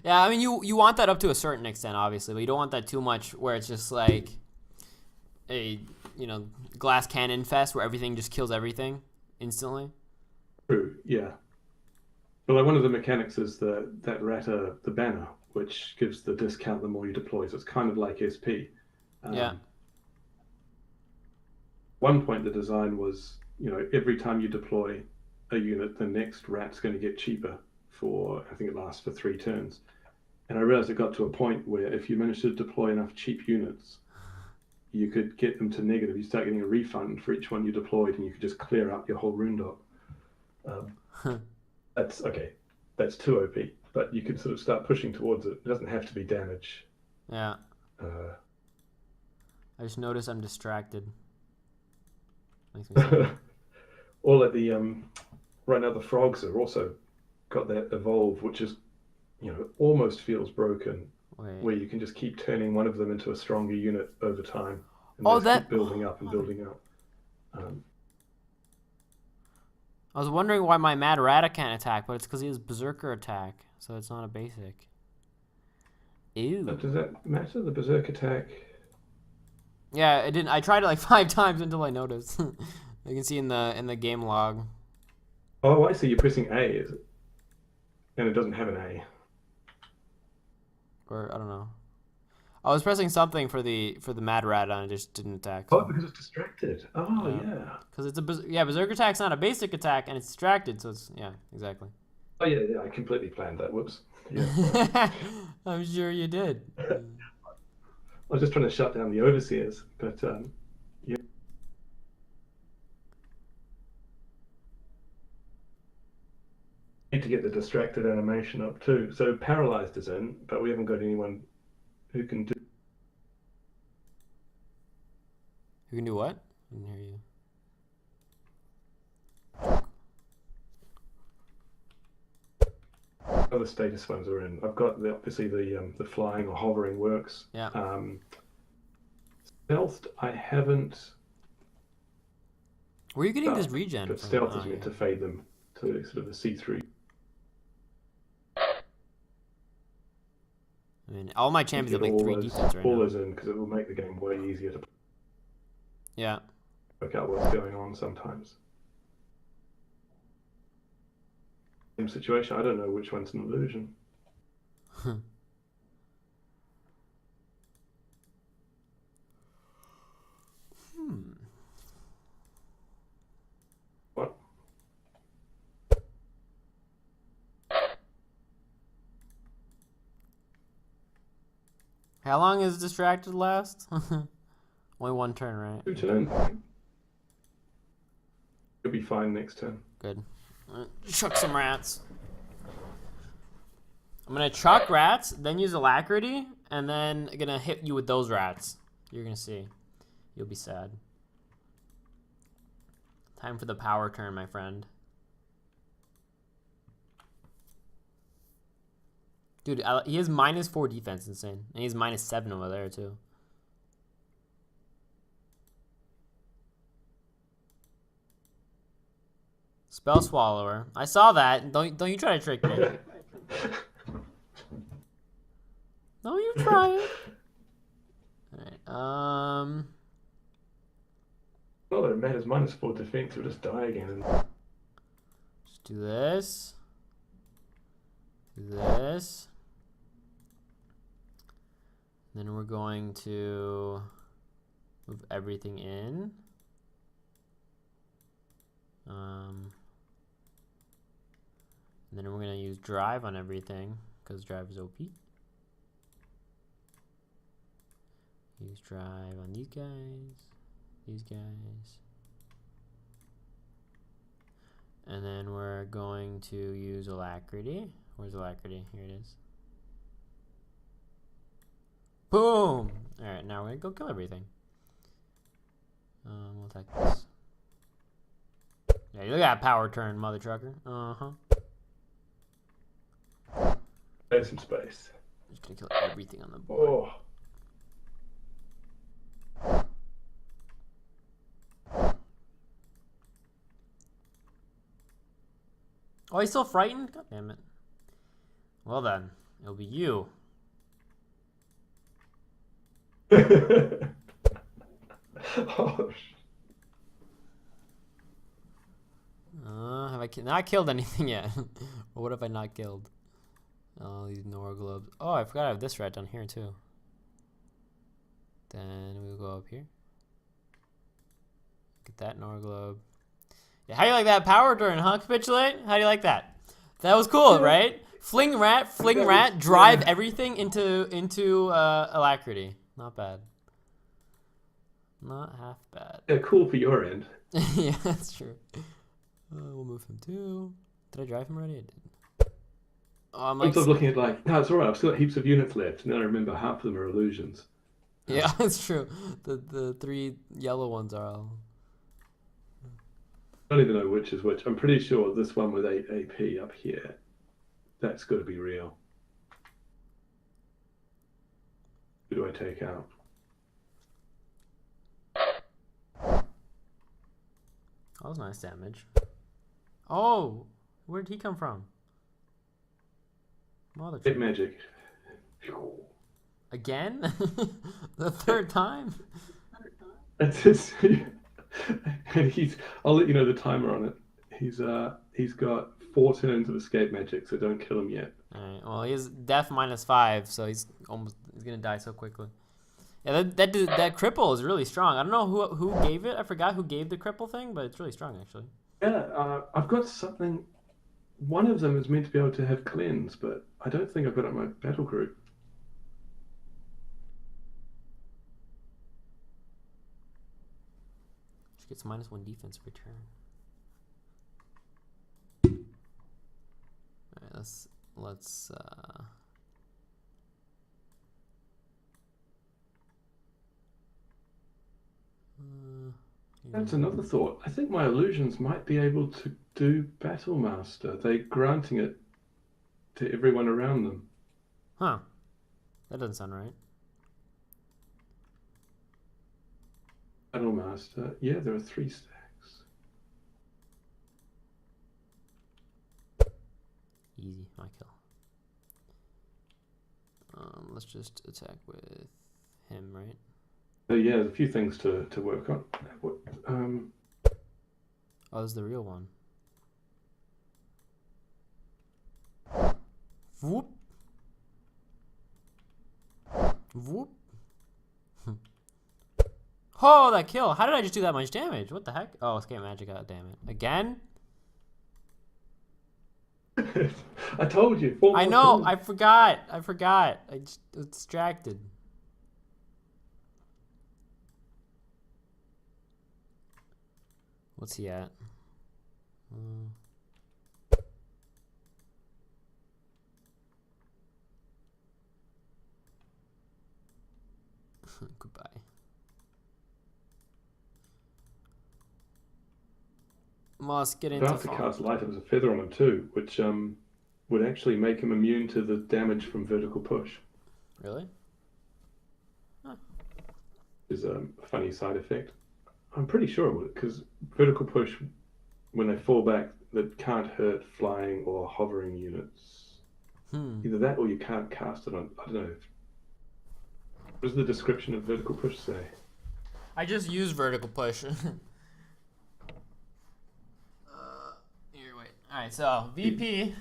Yeah, I mean, you want that up to a certain extent, obviously, but you don't want that too much where it's just like a, glass cannon fest where everything just kills everything instantly. True, yeah. But like one of the mechanics is the banner, which gives the discount the more you deploy. So it's kind of like SP. Yeah. One point the design was, every time you deploy a unit, the next rat's going to get cheaper for, I think it lasts for 3 turns. And I realized it got to a point where if you managed to deploy enough cheap units, you could get them to negative. You start getting a refund for each one you deployed, and you could just clear out your whole rune dock. That's okay. That's too OP, but you could sort of start pushing towards it. It doesn't have to be damage. Yeah. Uh, I just noticed I'm distracted. Makes me sad. All at the right now the frogs are also got that evolve, which is almost feels broken, Wait. where you can just keep turning one of them into a stronger unit over time, and Oh, keep building up and building up. I was wondering why my Mad Rata can't attack, but it's because he has Berserker attack, so it's not a basic. Ew. Does that matter? The berserk attack? Yeah, it didn't. I tried it like 5 times until I noticed. You can see in the game log. Oh, I see. You're pressing A, is it? And it doesn't have an A. Or I don't know. I was pressing something for the Mad Rat and it just didn't attack. So. Oh, because it's distracted. Oh, yeah. Because it's Berserker attack's not a basic attack and it's distracted, so it's exactly. Oh yeah, I completely planned that. Whoops. Yeah. I'm sure you did. I was just trying to shut down the overseers, but yeah. Need to get the distracted animation up too. So paralyzed is in, but we haven't got anyone who can do. Who can do what? I didn't hear you. Other status ones are in. I've got obviously the flying or hovering works. Yeah. Stealth, I haven't. Where are you getting this regen? But stealth is meant to fade them to sort of a see-through. I mean, all my champions have like 3 defense right now. All those in because it will make the game way easier to. Yeah. Work out what's going on sometimes. Same situation. I don't know which one's an illusion. What? How long is distracted last? Only 1 turn, right? 2 turns. You'll be fine next turn. Good. Chuck some rats. I'm gonna chuck rats, then use alacrity, and then gonna hit you with those rats. You're gonna see. You'll be sad. Time for the power turn, my friend. Dude, he has -4 defense, insane. And he's -7 over there, too. Spell Swallower. I saw that. Don't you try to trick me. Don't you try it. Alright, Oh, it matters. -4 defense. You'll just die again. Just do this. Do this. Then we're going to move everything in. And then we're going to use drive on everything because drive is OP. Use drive on these guys, and then we're going to use alacrity. Where's alacrity? Here it is. Boom! Alright, now we're going to go kill everything. We'll attack this. Yeah, look at that power turn, mother trucker. There's some space. Just gonna kill everything on the board. Oh, he's still frightened? God damn it. Well then. It'll be you. Oh, Have I not killed anything yet? Or what have I not killed? Oh, these Nora globes. Oh, I forgot I have this rat down here too. Then we'll go up here. Get that Nora globe. Yeah, how do you like that power turn, huh, Capitulate? How do you like that? That was cool, right? Fling rat, drive everything into alacrity. Not bad. Not half bad. yeah, cool for your end. Yeah, that's true. We'll move him too. Did I drive him already? I did. Oh, I'm I'm like, sort of looking at like, no, it's all right. I've still got heaps of units left, and then I remember half of them are illusions. yeah, that's true. The 3 yellow ones are all. I don't even know which is which. I'm pretty sure this one with 8 AP up here, that's got to be real. Who do I take out? That was nice damage. Oh, where did he come from? Mother. Hit magic. Again? The 3rd time? That's his. And I'll let you know the timer on it. He's got 4 turns of escape magic, so don't kill him yet. Alright, well, he's death -5, so he's gonna die so quickly. Yeah, that cripple is really strong. I don't know who gave it. I forgot who gave the cripple thing, but it's really strong actually. Yeah, I've got something. One of them is meant to be able to have cleanse, but I don't think I've got it on my battle group. She gets -1 defense per turn. Alright, let's That's another thought. I think my illusions might be able to do Battle Master. They're granting it to everyone around them. Huh. That doesn't sound right. Battle Master. Yeah, there are 3 stacks. Easy, my kill. Let's just attack with him, right? So yeah, there's a few things to work on. Oh, this is the real one. Whoop. Whoop. Oh, that kill. How did I just do that much damage? What the heck? Oh, escape magic. God damn it. Again? I told you. I know. I forgot. I just was distracted. What's he at? Goodbye. Must get into About to cast Light as a Feather on him too, which would actually make him immune to the damage from vertical push. Really? Huh. Is a funny side effect. I'm pretty sure it would, because vertical push, when they fall back, that can't hurt flying or hovering units. Either that or you can't cast it on. I don't know. What does the description of vertical push say? I just use vertical push. Here, wait. Alright, so VP.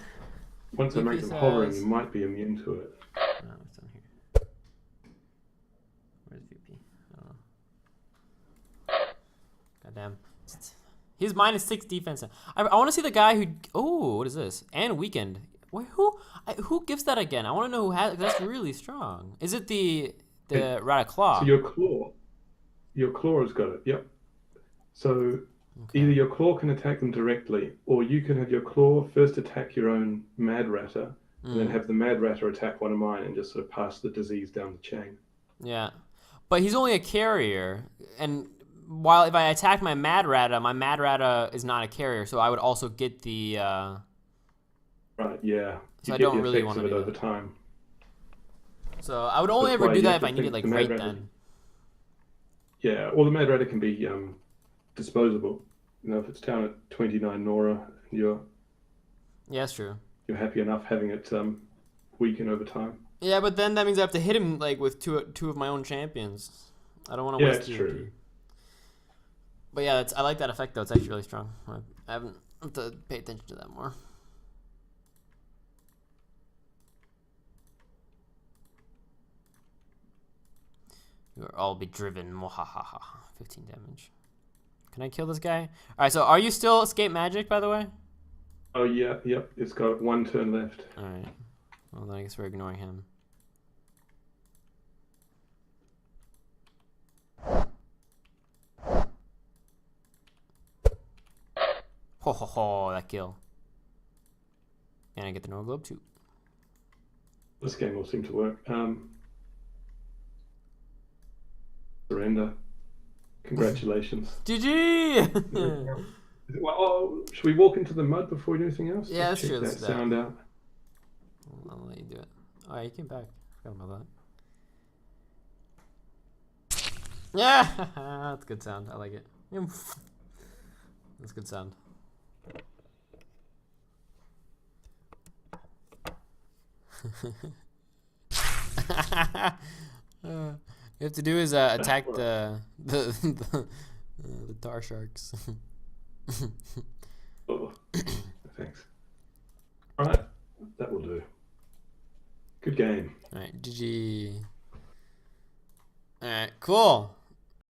Once I make them hovering, you might be immune to it. No, it's down here. Where's VP? I don't know. Goddamn. He's -6 defense. I want to see the guy who. Oh, what is this? And weakened. Wait, who gives that again? I want to know who has. That's really strong. Is it the RattaCatta? So your claw has got it. Yep. So either your claw can attack them directly, or you can have your claw first attack your own Mad Ratter, and then have the Mad Ratter attack one of mine, and just sort of pass the disease down the chain. Yeah, but he's only a carrier, and while if I attack my Mad Ratter is not a carrier, so I would also get the. Right. Yeah. So you I get don't the really effects want of to it do over that. time. So I would only That's ever why do you that have if to I needed think like the Mad right Ratter- then. Yeah. Well, the Mad Ratter can be disposable. You know, if it's down at 29 Nora, and Yeah, that's true. you're happy enough having it weaken over time. Yeah, but then that means I have to hit him like with two of my own champions. I don't want to Yeah, waste it's TNT. true. But yeah, I like that effect though. It's actually really strong. I haven't I have to pay attention to that more. You will all be driven. Mwahaha. 15 damage. Can I kill this guy? All right. So are you still escape magic, by the way? Oh yeah, yep. It's got 1 turn left. All right. Well, then I guess we're ignoring him. Ho ho ho! That kill. And I get the Nora Globe too. This game will seem to work. Surrender. Congratulations. GG! Well, should we walk into the mud before we do anything else? Yeah, Just that's true. check Let's that do that. sound out. I'll let you do it. Oh, you came back. Forgot about that. Yeah! That's good sound. I like it. That's good sound. You have to do is attack the tar sharks. Oh, thanks. All right, that will do. Good game. All right, GG. All right, cool.